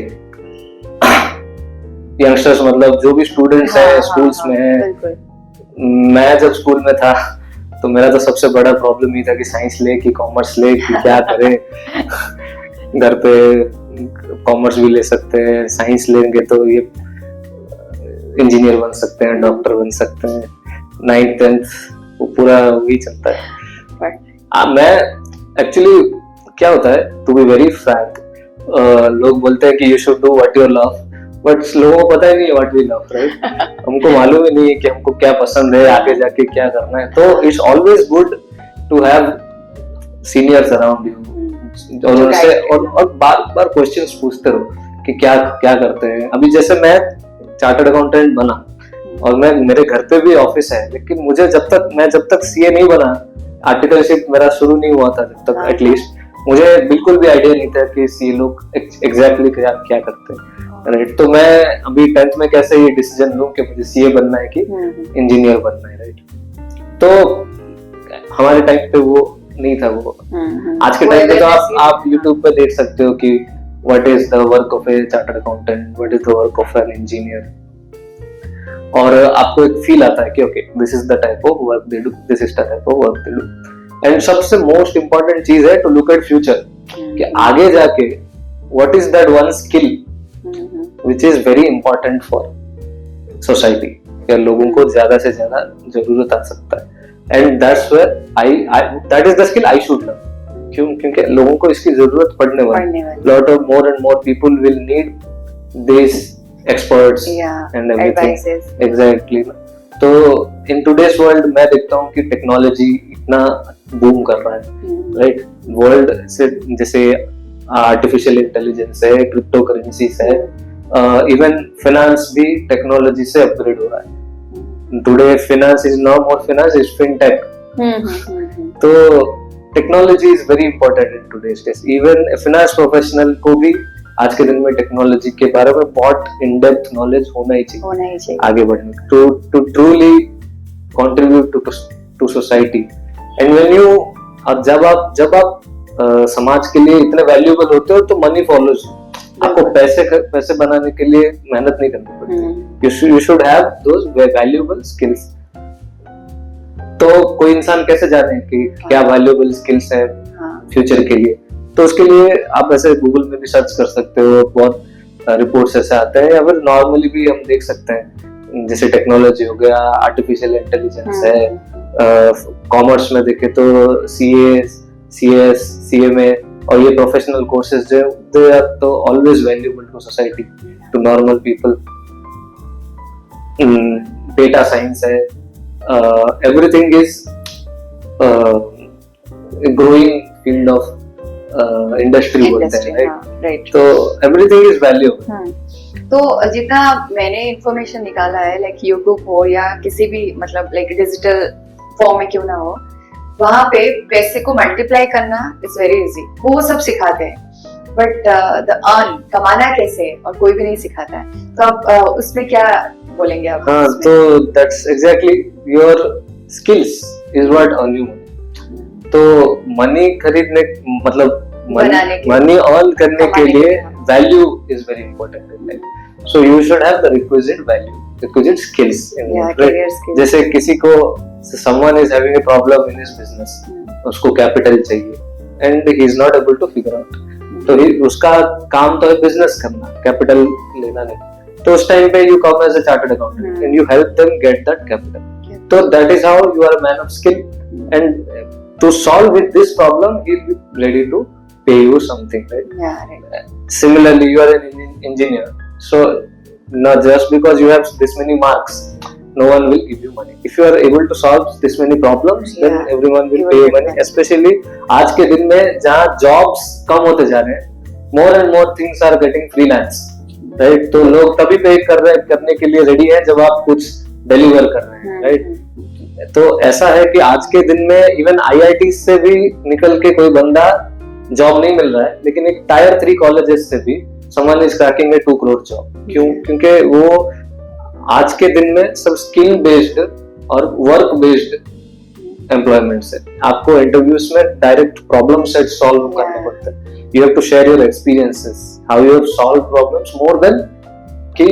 यंगस्टर्स मतलब जो भी स्टूडेंट्स हैं स्कूल्स में हैं। मैं जब स्कूल में था तो मेरा तो सबसे बड़ा प्रॉब्लम ये था कि साइंस ले कि कॉमर्स ले कि क्या करें। घर पे कॉमर्स भी ले सकते हैं, साइंस लेंगे तो ये इंजीनियर बन सकते हैं, डॉक्टर बन सकते हैं। 9th 10th वो पूरा वही चलता है। मैं एक्चुअली क्या होता है, टू बी वेरी फ्रैंक, लोग बोलते हैं कि you should do what you love, but लोगों को पता ही नहीं है व्हाट वी लव, राइट? हमको मालूम ही नहीं है कि हमको क्या पसंद है, आगे जाके क्या करना है। तो it's always good to have seniors around you, और उनसे और बार बार क्वेश्चंस पूछते रहो कि क्या क्या करते हैं। अभी जैसे मैं चार्टर्ड अकाउंटेंट बना और मैं मेरे घर पे भी ऑफिस है, लेकिन मुझे जब तक सीए नहीं बना, आर्टिकलशिप मेरा शुरू नहीं हुआ था, जब तक एटलीस्ट मुझे बिल्कुल भी आइडिया नहीं था कि सीए लोग एग्जैक्टली क्या करते हैं, राइट? तो मैं अभी 10th में कैसे ये डिसीजन लूं कि मुझे सीए बनना है कि इंजीनियर बनना है, राइट? तो हमारे टाइम पे वो नहीं था वो। आज के टाइम पे तो आप YouTube पे देख सकते हो कि what is the work of A chartered accountant, what is the work of an engineer, और आपको एक फील आता है कि okay this is the type of work they do, this is the type of work they do. And सबसे most important चीज है to look at future, कि आगे जाके what is that one skill which is very important for society, या लोगों को ज्यादा से ज्यादा जरूरत आ सकता है। And that's where that is the skill I should learn। क्योंकि लोगों को इसकी जरूरत पड़ने वाली है। Lot of more and more people will need these experts and everything। Exactly। तो in today's world मैं देखता हूँ कि टेक्नोलॉजी इतना बूम कर रहा है, right? वर्ल्ड से जैसे आर्टिफिशियल इंटेलिजेंस है, क्रिप्टो करेंसीज है, इवन फाइनेंस भी टेक्नोलॉजी से अपग्रेड हो रहा है। Today finance is no more finance, is fintech। तो technology is very important in today's days. Even finance professional को भी आज के दिन में टेक्नोलॉजी के बारे में बहुत इन डेप्थ नॉलेज होना ही चाहिए आगे बढ़ने to truly contribute to society. And when you, और जब आप समाज के लिए इतने वैल्यूएबल होते हो तो मनी फॉलोज। आपको पैसे बनाने के लिए मेहनत नहीं करनी पड़ती। You should have those valuable skills. तो कोई इंसान कैसे जाने कि क्या वैल्यूएबल स्किल्स है फ्यूचर के लिए? तो उसके लिए आप ऐसे गूगल में भी सर्च कर सकते हो, बहुत रिपोर्ट्स ऐसे आते हैं, या फिर नॉर्मली भी हम देख सकते हैं, जैसे टेक्नोलॉजी हो गया, आर्टिफिशियल इंटेलिजेंस है, कॉमर्स में देखे तो CS, CMA और ये प्रोफेशनल कोर्सेज जो दे आर तो always valuable to society, to normal people. Data science है, everything is growing field of industry बोलते हैं, राइट? तो एवरीथिंग इज वैल्यूएबल। तो जितना मैंने इंफॉर्मेशन निकाला है, लाइक यूट्यूब हो या किसी भी मतलब लाइक डिजिटल फॉर्म में क्यों ना हो, वहां पे पैसे को मल्टीप्लाई करना इज वेरी इजी, वो सब सिखाते हैं, बट द अर्न कमाना कैसे और कोई भी नहीं सिखाता है। तो आप उसमें क्या बोलेंगे आप? हाँ, तो that's exactly your skills is what earn you money. तो मनी खरीदने मतलब मनी अर्न करने के लिए value is very important in life. So you should have the requisite value, requisite skills in life. जैसे किसी को someone is having a problem in his business, उसको कैपिटल चाहिए and he is not able to figure out, तो उसका काम तो है बिजनेस करना, कैपिटल लेना नहीं। तो उस टाइम पे you come as a chartered accountant and you help them get that capital। तो that is how you are a man of skill, and to solve with this problem he will be ready to pay you something, right? Yeah, right. Similarly, you are an engineer, so not just because you have this many marks, no one will give you money. If you are able to solve this many problems, then everyone will pay you money. Especially आज के दिन में जहाँ jobs कम होते जा रहे हैं, more and more things are getting freelance, right? तो लोग तभी पे करने के लिए ready हैं जब आप कुछ deliver कर रहे हैं, right? तो ऐसा है कि आज के दिन में even IIT से भी निकल के कोई बंदा जॉब नहीं मिल रहा है, लेकिन एक Tier 3 colleges से भी someone is cracking a 2 crore job। क्यों? क्योंकि वो आज के दिन में सब स्किल बेस्ड और वर्क बेस्ड एम्प्लॉयमेंट है। आपको इंटरव्यूज में डायरेक्ट प्रॉब्लम सेट सॉल्व करना पड़ता है। You have to share your experiences, how you have solve problems, more than कि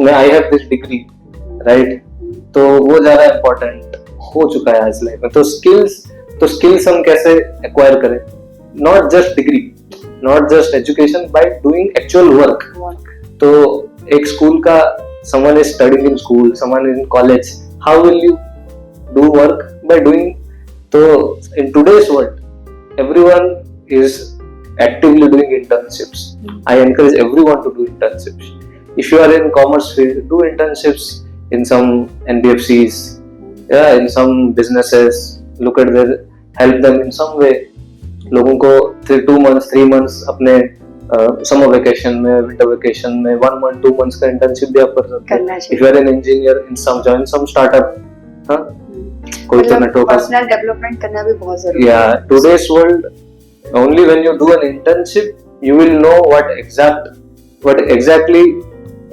मैं I have this degree, right? तो वो ज्यादा इम्पोर्टेंट हो चुका है आज लाइफ में। तो स्किल्स हम कैसे एक्वायर करें? Not just degree, not just education, by doing actual work. तो एक स्कूल का someone is studying in school, someone is in college, how will you do work? By doing. So in today's world everyone is actively doing internships. I encourage everyone to do internships. If you are in commerce field, do internships in some NBFCs, in some businesses. Look at their, help them in some way. लोगों को 2 months 3 months अपने summer vacation में, winter vacation में 1 month 2 months का internship भी आप कर सकते हैं। If you are an engineer, join some startup, हाँ, कोई तो नेटवर्क, पर्सनल डेवलपमेंट करना भी बहुत जरूरी है। Yeah, today's world, only when you do an internship, you will know what exactly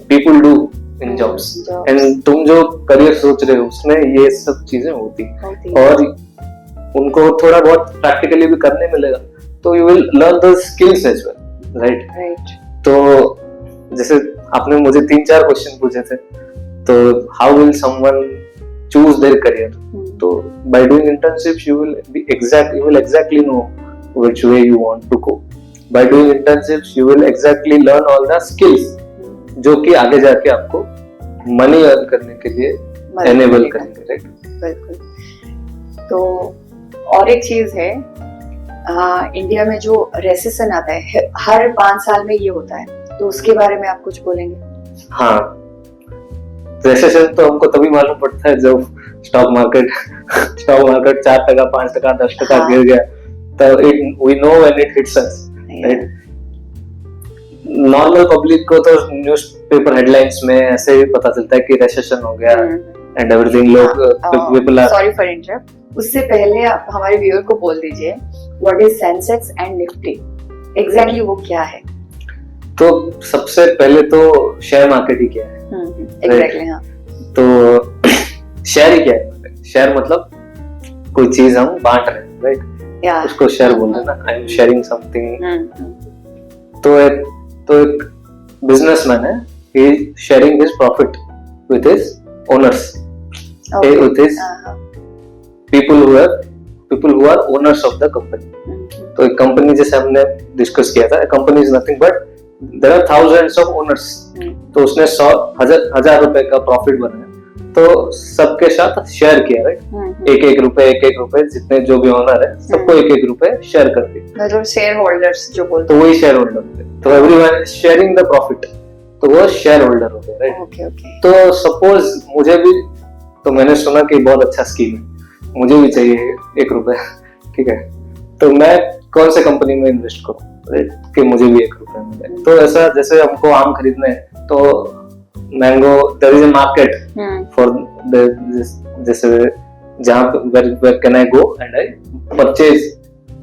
people do in jobs. And तुम जो करियर सोच रहे हो उसमें ये सब चीजें होती और उनको थोड़ा बहुत प्रैक्टिकली भी करने मिलेगा, तो you will learn those skills as well. Right. तो जैसे आपने मुझे 3-4 क्वेश्चन पूछे थे, तो how will someone choose their career? तो by doing internships you will exactly know which way you want to go. By doing internships you will exactly learn all the skills जो कि आगे जाके आपको मनी अर्न करने के लिए enable करेंगे, राइट? बिल्कुल। तो और एक चीज है, इंडिया में जो रेसेशन आता है हर 5 साल में ये होता है, तो उसके बारे में आप कुछ बोलेंगे? हाँ, रेसेशन तो हमको तभी मालूम पड़ता है जब स्टॉक मार्केट 4%, 5%, 10% गिर गया, तो we know when it hits us, right? Normal public को तो न्यूज़पेपर हेडलाइंस में ऐसे ही पता चलता है कि रेसेशन हो गया एंड एवरीथिंग। लोग people are, sorry for interrupt, उससे पहले आप हमारे व्यूअर को बोल दीजिए what is Sensex and Nifty, exactly वो क्या है? तो सबसे पहले तो शेयर मार्केट ही क्या है, एग्जैक्टली। हाँ, तो शेयर ही क्या है? शेयर मतलब कोई चीज हम बांट रहे हैं, राइट? Yeah. उसको शेयर बोलते हैं ना, आई एम शेयरिंग समथिंग। तो एक बिजनेसमैन है, he is sharing his profit with his owners, with his people who are owners of the company. तो एक कंपनी जैसे हमने डिस्कस किया था, company is nothing but there are thousands of owners. तो उसने 100,000 रुपए का प्रॉफिट बनाया, तो सबके साथ शेयर किया, राइट? एक रुपए जितने जो भी ओनर है सबको एक रुपए शेयर कर दिया, मतलब शेयर होल्डर्स जो बोलते हैं, तो वही शेयर होल्डर होते हैं। तो everyone is sharing the profit, तो वो शेयर होल्डर हो गए, राइट? Okay okay. तो सपोज मुझे भी, तो मैंने सुना कि बहुत अच्छा स्कीम है, मुझे भी चाहिए 1 रुपए, ठीक है, तो मैं कौन से कंपनी में इन्वेस्ट करूं, राइट, कि मुझे भी 1 रुपए मिले? तो ऐसा जैसे हमको आम खरीदने हैं तो mango, there is a market for जैसे जहां where can I go and I purchase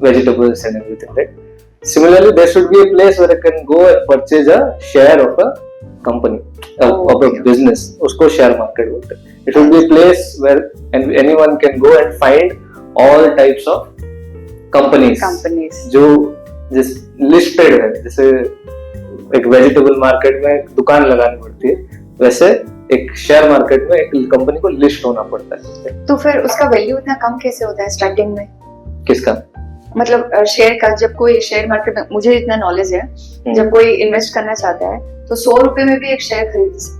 vegetables and everything, right? Similarly, there should be a place where I can go and purchase a share of a company, of a business. उसको share market बोलते हैं. It should be a place where anyone can go and find all types of companies जो जिस listed है, जैसे एक vegetable market में दुकान लगानी पड़ती है, वैसे एक शेयर मार्केट में एक कंपनी को लिस्ट होना पड़ता है। तो फिर उसका वैल्यू इतना कम कैसे होता है स्टार्टिंग में? किसका? मतलब शेयर का, जब कोई शेयर मार्केट में, मुझे इतना नॉलेज है, जब कोई इन्वेस्ट करना चाहता है तो 100 रुपए में भी एक शेयर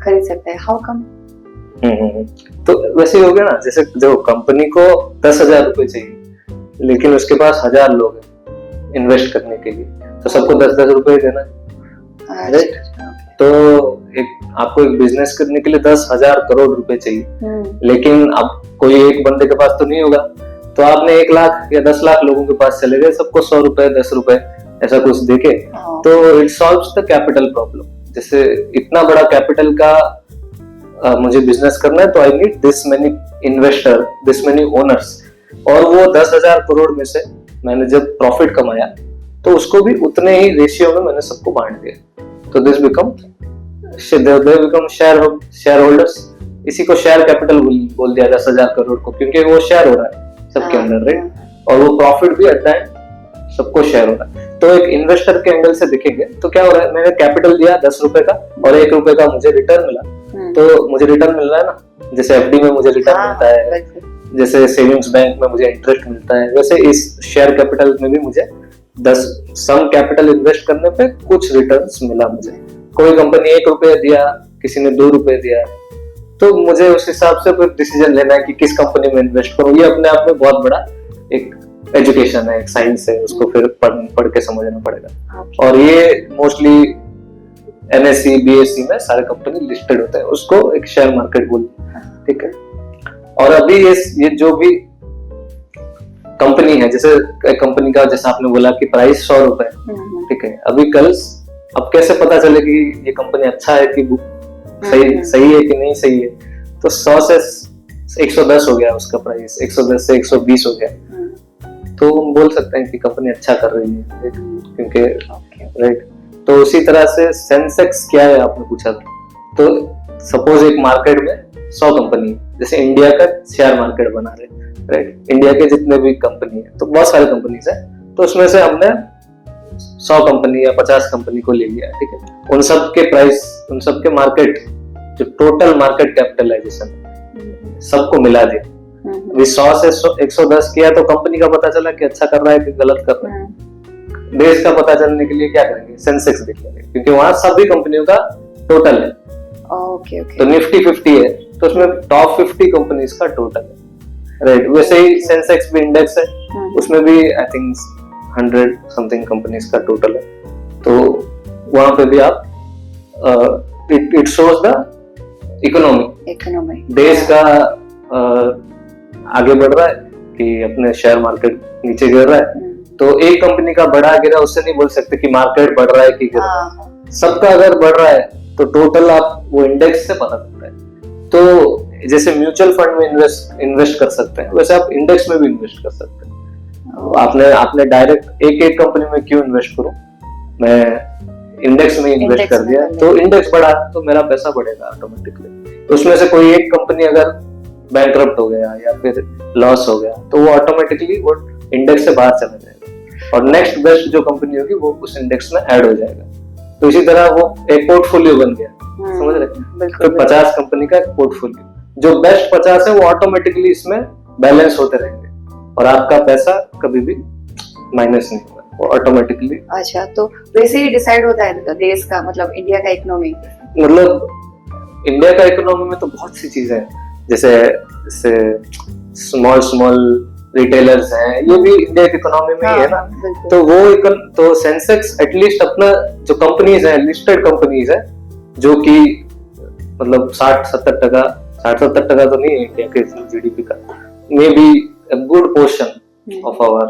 खरीद सकता है, हाउ कम? तो वैसे ही हो गया ना, जैसे जो कंपनी को 10,000 रुपए चाहिए लेकिन उसके पास 1000 लोग हैं इन्वेस्ट करने के लिए, तो सबको 10-10 रुपए देना, राइट? तो आपको एक बिजनेस करने के लिए 10,000 करोड़ रुपए चाहिए, लेकिन अब कोई एक बंदे के पास तो नहीं होगा, तो आपने 1 लाख या 10 लाख लोगों के पास चले गए, सबको 100 रुपए 10 रुपए ऐसा कुछ देके, तो it solves the capital problem. जैसे इतना बड़ा कैपिटल का मुझे बिजनेस करना है, तो I need this many investor, this many owners, और वो 10,000 करोड़ में से मैंने जब प्रॉफिट कमाया तो उसको भी उतने ही रेशियो में मैंने सबको बांट दिया, तो दिस बिकम शेयर होल्डर्स। इसी को शेयर कैपिटल बोल दिया 10,000 करोड़ को, क्योंकि वो शेयर हो रहा है सबके अंदर, राइट? और वो प्रॉफिट भी एट द एंड सबको शेयर हो रहा है। तो एक इन्वेस्टर के एंगल से देखेंगे तो क्या हो रहा है, मैंने कैपिटल दिया 10 रुपए का और 1 रुपए का मुझे रिटर्न मिला, तो मुझे रिटर्न मिल रहा है ना, जैसे एफडी में मुझे रिटर्न मिलता है, जैसे सेविंग्स बैंक में मुझे इंटरेस्ट मिलता है, वैसे इस शेयर कैपिटल में भी मुझे 10 सम कैपिटल इन्वेस्ट करने पे कुछ रिटर्न्स मिला मुझे। कोई कंपनी 1 रुपया दिया, किसी ने 2 रुपए दिया, तो मुझे उस हिसाब से कोई डिसीजन लेना है कि किस कंपनी में इन्वेस्ट करूं। ये अपने आप में बहुत बड़ा एक एजुकेशन है, एक साइंस है, उसको फिर पढ़ के समझना पड़ेगा। और ये मोस्टली एनएससी बीएससी में सारे कंपनी लिस्टेड होते हैं, उसको एक शेयर मार्केट बोलते हैं, ठीक है? और अभी ये जो भी कंपनी है, जैसे कंपनी का जैसा आपने बोला कि प्राइस 100 रुपए, ठीक है, अभी कल अब कैसे पता चले कि ये कंपनी अच्छा है कि सही है कि नहीं सही है? तो 100 से 110 हो गया उसका प्राइस, 110 से 120 हो गया, तो हम बोल सकते हैं कि कंपनी अच्छा कर रही है, क्योंकि राइट। तो उसी तरह से सेंसेक्स क्या है आपने पूछा था, तो सपोज एक मार्केट में 100 कंपनी, जैसे इंडिया का शेयर मार्केट बना रहे, राइट? इंडिया के जितने भी कंपनी है, तो बहुत सारे कंपनीज है, तो उसमें से हमने 100 कंपनी या 50 कंपनी को ले लिया, ठीक है? उन सब के प्राइस, उन सब के मार्केट, जो टोटल मार्केट कैपिटलाइजेशन सबको मिला दिया, 100 से 110 किया, तो कंपनी का पता चला कि अच्छा कर रहा है कि गलत कर रहा है। देश का पता चलने के लिए क्या करेंगे? सेंसेक्स देख लेंगे, क्योंकि वहां सभी कंपनियों का टोटल है। Okay okay. तो निफ्टी 50 है, तो उसमें टॉप 50 कंपनीज का टोटल है, राइट? वैसे ही सेंसेक्स भी इंडेक्स है, उसमें भी आई थिंक 100 समथिंग कंपनीज का टोटल है। तो वहां पे भी आप इट शोज द इकोनॉमी, देश का आगे बढ़ रहा है कि अपने शेयर मार्केट नीचे गिर रहा है। तो एक कंपनी का बढ़ा गिरा, उससे नहीं बोल सकते कि मार्केट बढ़ रहा है कि गिर रहा है। सबका अगर बढ़ रहा है तो टोटल आप वो इंडेक्स से पता चलता है। तो जैसे म्यूचुअल फंड में इन्वेस्ट कर सकते हैं, वैसे आप इंडेक्स में भी इन्वेस्ट कर सकते हैं। आपने डायरेक्ट एक कंपनी में क्यों इन्वेस्ट करूं, मैं इंडेक्स में इन्वेस्ट कर दिया, तो इंडेक्स बढ़ा तो मेरा पैसा बढ़ेगा ऑटोमेटिकली। उसमें से कोई एक कंपनी अगर बैंकरप्ट हो गया या फिर लॉस हो गया, तो वो ऑटोमेटिकली वो इंडेक्स से बाहर चला जाएगा और नेक्स्ट बेस्ट जो कंपनी होगी वो उस इंडेक्स में ऐड हो जाएगा। तो इसी तरह वो एक पोर्टफोलियो बन गया, समझ रहे हैं? तो 50 कंपनी का एक पोर्टफोलियो, जो बेस्ट 50 है वो ऑटोमेटिकली इसमें बैलेंस होते रहेंगे और आपका पैसा कभी भी माइनस नहीं होगा, वो ऑटोमेटिकली। अच्छा, तो वैसे ही डिसाइड होता है देश का, मतलब इंडिया का इकोनॉमी? मतलब इंडिया का इकोनॉमी में तो बहुत सी चीजें हैं, जैसे स्मॉल रिटेलर्स हैं, ये भी इंडिया की इकोनॉमी में ही है ना। तो वो तो सेंसेक्स एटलीस्ट अपना जो कंपनीज है, लिस्टेड कंपनीज है, जो कि मतलब 60-70% तो नहीं है इंडिया के जीडीपी का, may be a good portion of our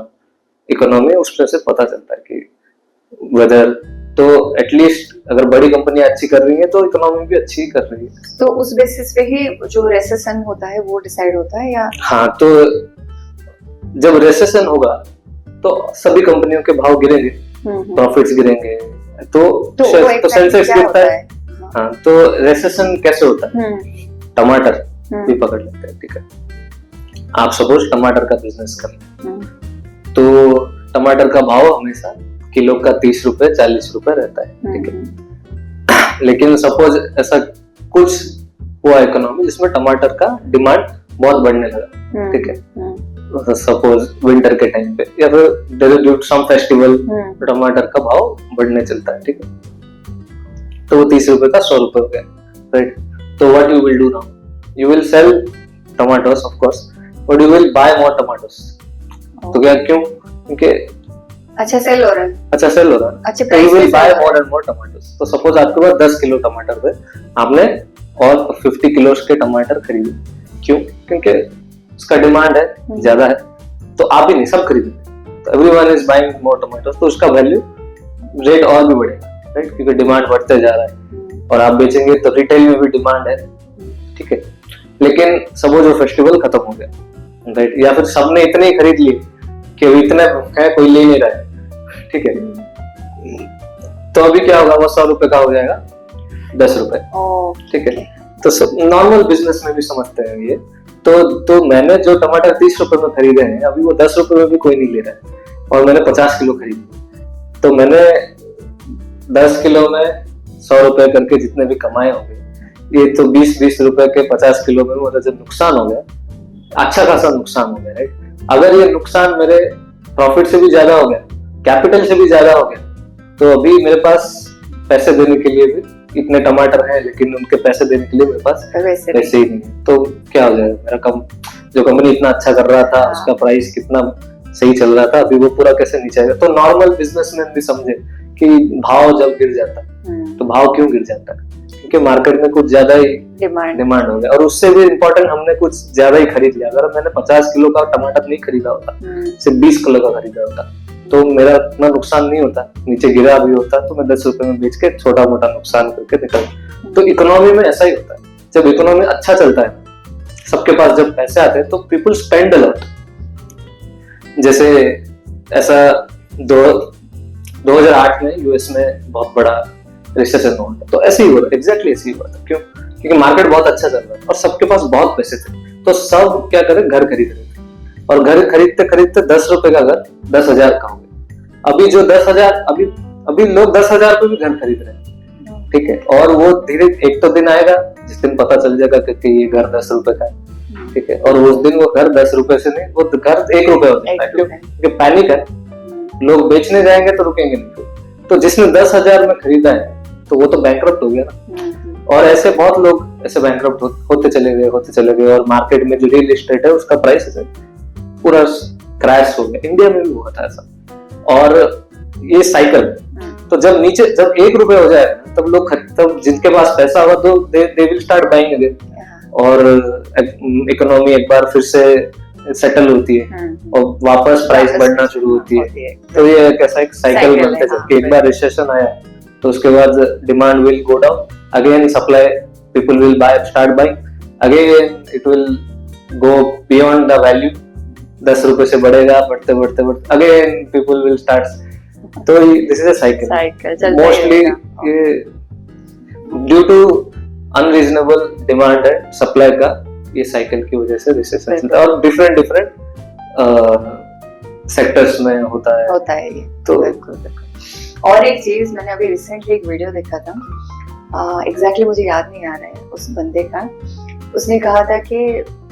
economy, उसमें से पता चलता है कि वेदर, तो एटलीस्ट अगर बड़ी कंपनी अच्छी कर रही है तो इकोनॉमी भी अच्छी कर रही है। तो उस बेसिस पे ही जो रेसेशन होता है वो डिसाइड होता है या? हाँ, तो जब रेसेशन होगा तो सभी कंपनियों के भाव गिरेंगे, प्रॉफिट्स गिरेंगे, तो सेंसेक्स गिरता है। हाँ, तो रेसेशन कैसे होता है? टमाटर भी पकड़ लेते हैं, ठीक है? आप सपोज टमाटर का बिजनेस कर, तो टमाटर का भाव हमेशा किलो का 30 रुपए 40 रुपए रहता है, ठीक है? लेकिन सपोज ऐसा कुछ हुआ इकोनॉमी जिसमें टमाटर का डिमांड बहुत बढ़ने लगा, ठीक है? सपोज विंटर के टाइम पे या फिर ड्यू टू सम फेस्टिवल टमाटर का भाव बढ़ने चलता है, ठीक है? तो वो 30 रुपए का 100 रुपए हो गया, राइट? तो what you will do now? You will sell tomatoes of course, but you will buy more tomatoes. तो क्या, क्यों? क्योंकि अच्छा सेल हो रहा है, अच्छा तो you will buy more and more tomatoes. तो सपोज आपके पास 10 किलो टमाटर थे, आपने और 50 किलो के टमाटर खरीदे, क्यों? क्योंकि उसका डिमांड है, ज्यादा है, तो आप ही नहीं सब खरीदेंगे, तो everyone is buying more tomatoes, तो उसका वैल्यू रेट और भी बढ़ेगा, राइट? क्योंकि डिमांड बढ़ते जा रहा है और आप बेचेंगे तो रिटेल में भी डिमांड है, ठीक है? लेकिन सपोज जो फेस्टिवल खत्म हो गया, राइट? या फिर सबने इतने ही खरीद लिए कि इतना है कोई ले नहीं रहा है, ठीक है? तो अभी क्या होगा, वो 100 रुपए का हो जाएगा 10 रुपए, ठीक है? तो नॉर्मल बिजनेस में भी समझते हैं ये। तो मैंने जो टमाटर 30 रुपए में खरीदे हैं, अभी वो 10 रुपए में भी कोई नहीं ले रहा है और मैंने 50 किलो खरीदे, तो मैंने 10 किलो में 100 रुपए करके जितने भी कमाए होंगे, ये तो 20 रुपए के 50 किलो में मेरा जब नुकसान हो गया, अच्छा खासा नुकसान हो गया, राइट? अगर ये नुकसान मेरे प्रॉफिट से भी ज्यादा हो गया, कैपिटल से भी ज्यादा हो गया, तो अभी मेरे पास पैसे देने के लिए भी इतने टमाटर हैं, लेकिन उनके पैसे देने के लिए मेरे पास पैसे ही नहीं है, तो क्या हो जाएगा? मेरा जो कंपनी इतना अच्छा कर रहा था, उसका प्राइस कितना सही चल रहा था, अभी वो पूरा कैसे नीचे आएगा? तो नॉर्मल बिजनेसमैन भी समझे कि भाव जब गिर जाता है, तो भाव क्यों गिर जाता है? क्योंकि मार्केट में कुछ ज्यादा ही डिमांड हो गया, और उससे भी इम्पोर्टेंट हमने कुछ ज्यादा ही खरीद लिया। अगर मैंने 50 किलो का टमाटर नहीं खरीदा होता, सिर्फ 20 किलो का खरीदा होता, तो मेरा इतना नुकसान नहीं होता, नीचे गिरा भी होता तो मैं 10 रुपए में बेच के छोटा मोटा नुकसान करके निकल। तो इकोनॉमी में ऐसा ही होता है, जब इकोनॉमी अच्छा चलता है, सबके पास जब पैसे आते हैं, तो पीपल स्पेंड अ लॉट। जैसे ऐसा 2008 में यूएस में बहुत बड़ा रिसेशन हुआ, तो ऐसे ही हुआ, एग्जैक्टली ऐसे ही हुआ था। क्यों? क्योंकि मार्केट बहुत अच्छा चल रहा था और सबके पास बहुत पैसे थे, तो सब क्या करे, घर खरीद रहे थे, और घर खरीदते खरीदते 10 रुपए का घर 10,000 का हो गया। अभी जो 10,000, अभी लोग 10,000 पे भी घर खरीद रहे हैं, ठीक है? और वो धीरे, एक तो दिन आएगा जिस दिन पता चल जाएगा कि ये घर 10 रुपए का है, ठीक है? और उस दिन वो घर 10 रुपए से नहीं, वो घर 1 रुपए हो जाता है। क्योंकि पैनिक है, लोग बेचने जाएंगे तो रुकेंगे नहीं। तो जिसने 10,000 में खरीदा है, तो वो तो बैंकरप्ट हो गया ना। और ऐसे बहुत लोग ऐसे बैंकरप्ट होते चले गए, और मार्केट में जो रियल एस्टेट है उसका प्राइस ऐसे पूरा क्रैश हो गया। इंडिया में भी हुआ था ऐसा, और ये साइकिल। तो जब नीचे, जब 1 रुपए हो जाए, तब लोग, तब जिनके पास पैसा होगा तो they will start buying again, और इकोनॉमी एक बार फिर से सेटल होती है और वापस प्राइस बढ़ना शुरू होती है। तो ये कैसा एक साइकिल बनते जाते। एक बार रिसेशन आया तो उसके बाद demand will go down, again supply, people will buy, start buying, again it will go beyond the value, 10 रुपए से बढ़ेगा, बढ़ते अगेन पीपल विल स्टार्ट। तो this is a cycle. Mostly ये ड्यू टू अनरीजनेबल डिमांड है supply का, ये cycle की वजह से रिसेशन चलता है। और डिफरेंट सेक्टर्स में होता है ये तो बिल्कुल बिल्कुल। और एक चीज मैंने अभी रिसेंटली एक वीडियो देखा था, एग्जैक्टली मुझे याद नहीं आ रहा है उस बंदे का, उसने कहा था कि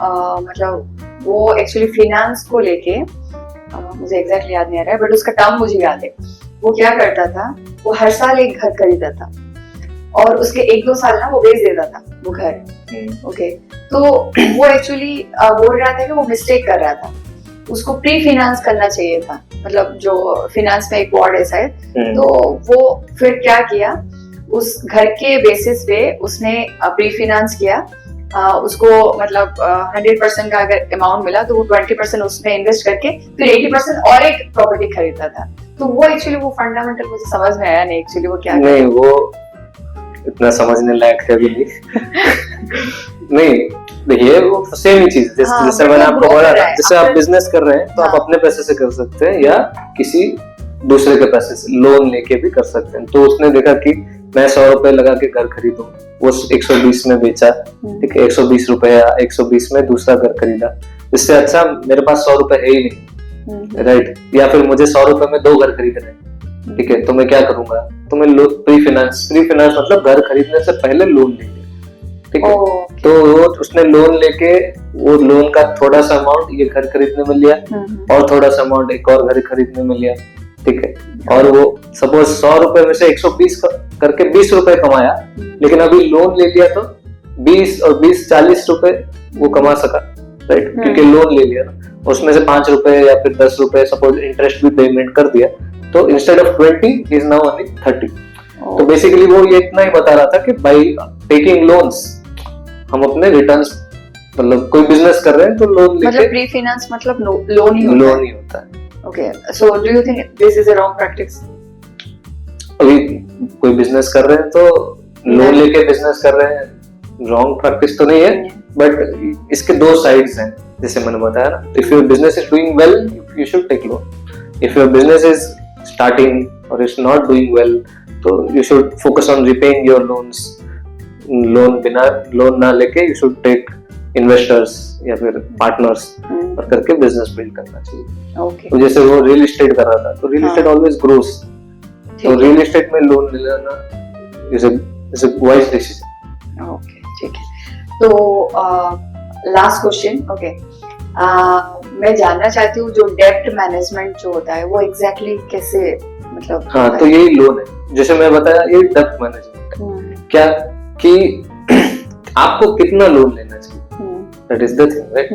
मतलब वो एक्चुअली फिनेंस को लेके, मुझे एग्जैक्टली याद नहीं आ रहा है बट उसका टर्म मुझे याद है। वो क्या करता था, वो हर साल एक घर खरीदा था और उसके 1-2 साल ना वो बेच देता था वो घर। ओके, तो वो एक्चुअली बोल रहा था कि वो मिस्टेक कर रहा था, उसको प्री फाइनेंस करना चाहिए था, मतलब जो फाइनेंस में एक वर्ड है शायद, तो वो फिर क्या किया, उस घर के बेसिस पे उसने प्री फाइनेंस किया, उसको मतलब 100% का अगर अमाउंट मिला तो वो 20% उसमें इन्वेस्ट करके फिर 80% और एक प्रॉपर्टी खरीदता था। तो वो एक्चुअली वो फंडामेंटल मुझे समझ में आया नहीं एक्चुअली वो क्या नहीं, वो इतना समझने लायक है भी नहीं। नहीं देखिए, वो सेम ही चीज जैसे मैंने आपको बोला ना, जैसे आप बिजनेस कर रहे हैं तो आप अपने पैसे से कर सकते हैं या किसी दूसरे के पैसे से लोन लेके भी कर सकते हैं। तो उसने देखा कि मैं 100 रुपए लगा के घर खरीदूं, वो 120 में बेचा, ठीक है, 120 रुपए या 120 में दूसरा घर खरीदा, इससे अच्छा मेरे पास 100 रुपए है ही नहीं, राइट, या फिर मुझे 100 रुपए में 2 घर खरीदने हैं, ठीक है, तो मैं क्या करूंगा, तो मैं प्री फाइनेंस मतलब घर खरीदने से पहले लोन ले लिया, ठीक है, तो वो उसने लोन लेके वो लोन का थोड़ा सा अमाउंट ये घर खरीदने में लिया और थोड़ा सा अमाउंट एक और घर खरीदने में लिया, ठीक है, और वो सपोज 100 रुपए में से 120 करके 20 रुपए कमाया, लेकिन अभी लोन ले लिया तो 20 और 20 40 रुपए वो कमा सका, राइट, क्योंकि लोन ले लिया ना, उसमें से 5 रुपए या फिर 10 रुपए सपोज इंटरेस्ट भी पेमेंट कर दिया, तो instead of 20 is now only 30। तो बेसिकली वो ये इतना ही बता रहा था कि बाय टेकिंग लोन्स हम अपने रिटर्न्स, मतलब कोई बिजनेस कर रहे हैं तो लोन लेके, मतलब प्री फाइनेंस मतलब लोन ही होता है। Okay, so do you think this is a wrong practice? अभी कोई बिजनेस कर रहे हैं तो लोन लेके बिजनेस कर रहे हैं, रॉन्ग प्रैक्टिस तो नहीं है, बट इसके 2 साइड्स हैं, जैसे मैंने बताया ना, if your business is doing well you should take loan, if your business is starting or it's not doing well तो you should focus on repaying your loans, बिना लोन ना लेके यू शुड टेक इन्वेस्टर्स या फिर partners और करके business build करना चाहिए। ओके, तो जैसे वो रियल एस्टेट कर रहा था, तो रियल एस्टेट ऑलवेज ग्रोस, तो रियल एस्टेट में लोन लेना is a wise decision. Okay, ठीक है, तो लास्ट क्वेश्चन, ओके, मैं जानना चाहती हूँ जो डेब्ट मैनेजमेंट जो होता है वो एग्जैक्टली कैसे, मतलब हाँ, तो यही लोन है, जैसे मैं बताया, ये डेब्ट मैनेजमेंट है, क्या कि आपको कितना लोन लेना चाहिए, that is the thing, right,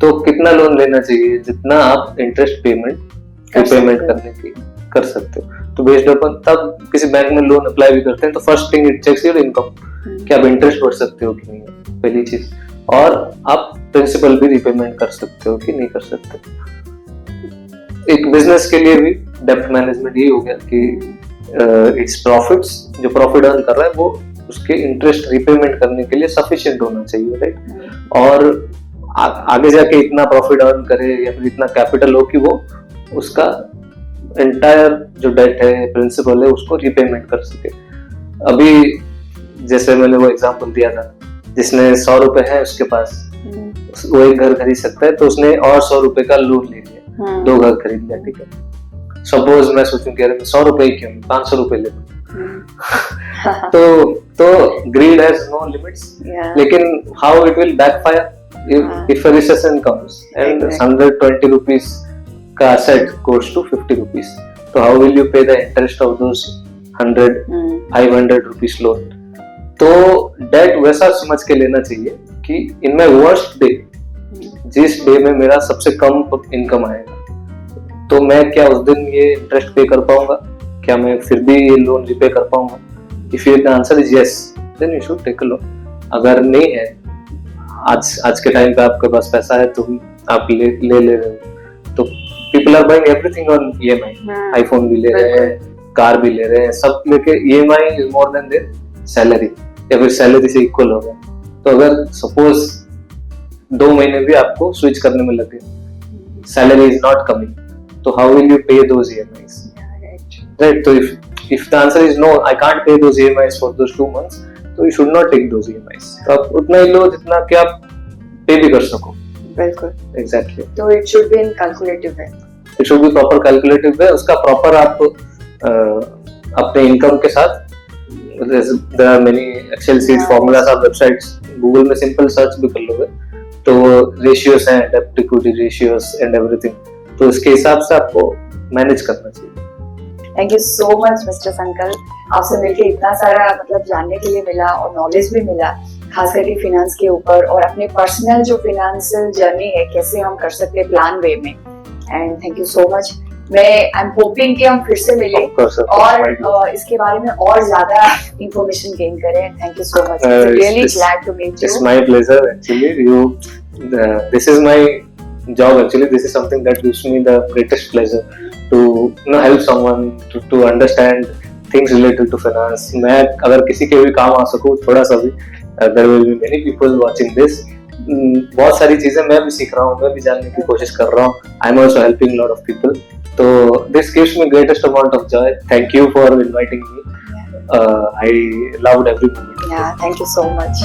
तो कितना लोन लेना चाहिए, जितना आप इंटरेस्ट रिपेमेंट करने की कर सकते हो, तो बेस्ड अपन तब किसी बैंक में लोन अप्लाई भी करते हैं, तो first thing it checks your income, कि आप इंटरेस्ट भर सकते हो कि नहीं, पहली चीज, और आप प्रिंसिपल भी रिपेमेंट कर सकते हो कि नहीं कर सकते। एक बिजनेस के लिए भी डेब्ट मैनेजमेंट ये हो गया कि इट्स प्रॉफिट्स, जो प्रॉफिट अर्न कर रहा है वो उसके इंटरेस्ट रिपेमेंट करने के लिए सफिशिएंट होना चाहिए, राइट, और आगे जाके इतना प्रॉफिट अर्न करे या फिर इतना कैपिटल हो कि वो उसका एंटायर जो डेट है, प्रिंसिपल है, उसको रिपेमेंट कर सके। अभी जैसे मैंने वो एग्जांपल दिया था, जिसने 100 रुपए है उसके पास, वो एक घर खरीद सकता है, तो उसने और 100 रुपए का लोन ले लिया, 2 घर खरीद लिया, ठीक है, सपोज मैं सोचूं कि अरे 100 रुपए क्यों, 500 रुपए ले तो ग्रीड हैज नो लिमिट्स, लेकिन how it will backfire if a recession comes and 120 rupees का asset goes to 50 rupees, so how will you pay the interest of those 500 rupees loan? तो डेट वैसा समझ के लेना चाहिए कि इन माय वर्स्ट डे, जिस डे में मेरा सबसे कम इनकम आएगा, तो मैं क्या उस दिन ये इंटरेस्ट पे कर पाऊंगा, क्या मैं फिर भी ये लोन रिपे कर पाऊंगा? If your answer is yes, then you should take a loan. अगर नहीं है, आज के टाइम पे आपके पास पैसा है तो आप ले रहे हो, तो people are buying everything on EMI, iPhone भी ले रहे हैं, कार भी ले रहे हैं, सब लेके EMI is more than there salary, या फिर सैलरी से इक्वल हो गया। तो अगर सपोज 2 महीने भी आपको स्विच करने में लगे, सैलरी इज नॉट कमिंग, तो हाउ विल यू पे दोज EMIs, राइट? तो if the answer is no, I can't pay those EMIs for those 2 months, तो you should not take those EMIs। तो आप उतना ही लो जितना कि आप पे भी कर सको। बिल्कुल, एग्जैक्टली। तो it should be in calculative way. It should be proper calculative way, उसका प्रॉपर आप अपने इनकम के साथ, there are many Excel sheet formulas, आप वेबसाइट्स गूगल में सिंपल सर्च भी कर लोगे तो रेशियोस हैं, डेब्ट इक्विटी रेशियोस एंड एवरीथिंग, तो इसके हिसाब से आपको मैनेज करना चाहिए। Thank you so much mister संकल्प, आपसे मिलकर इतना सारा मतलब जानने के लिए मिला और नॉलेज भी मिला, खास करके फिनेंस के ऊपर और अपने पर्सनल जो फिनेंशियल जर्नी है कैसे हम कर सकते हैं प्लान वे में। And thank you so much. मैं आई एम होपिंग कि हम फिर से मिले और इसके बारे में और ज्यादा इंफॉर्मेशन गेन करें। Thank you so much, really glad to meet you. It's my pleasure actually, you this is my job actually, this is something that gives me the greatest pleasure to help someone to understand things related to finance. मैं अगर किसी के भी काम आ सकूं थोड़ा सा भी, there will be many people watching this, बहुत सारी चीजें मैं भी सीख रहा हूँ, मैं भी जानने की कोशिश कर रहा हूँ, I am also helping a lot of people, so this gives me greatest amount of joy. Thank you for inviting me. I loved every moment. Yeah, thank you so much.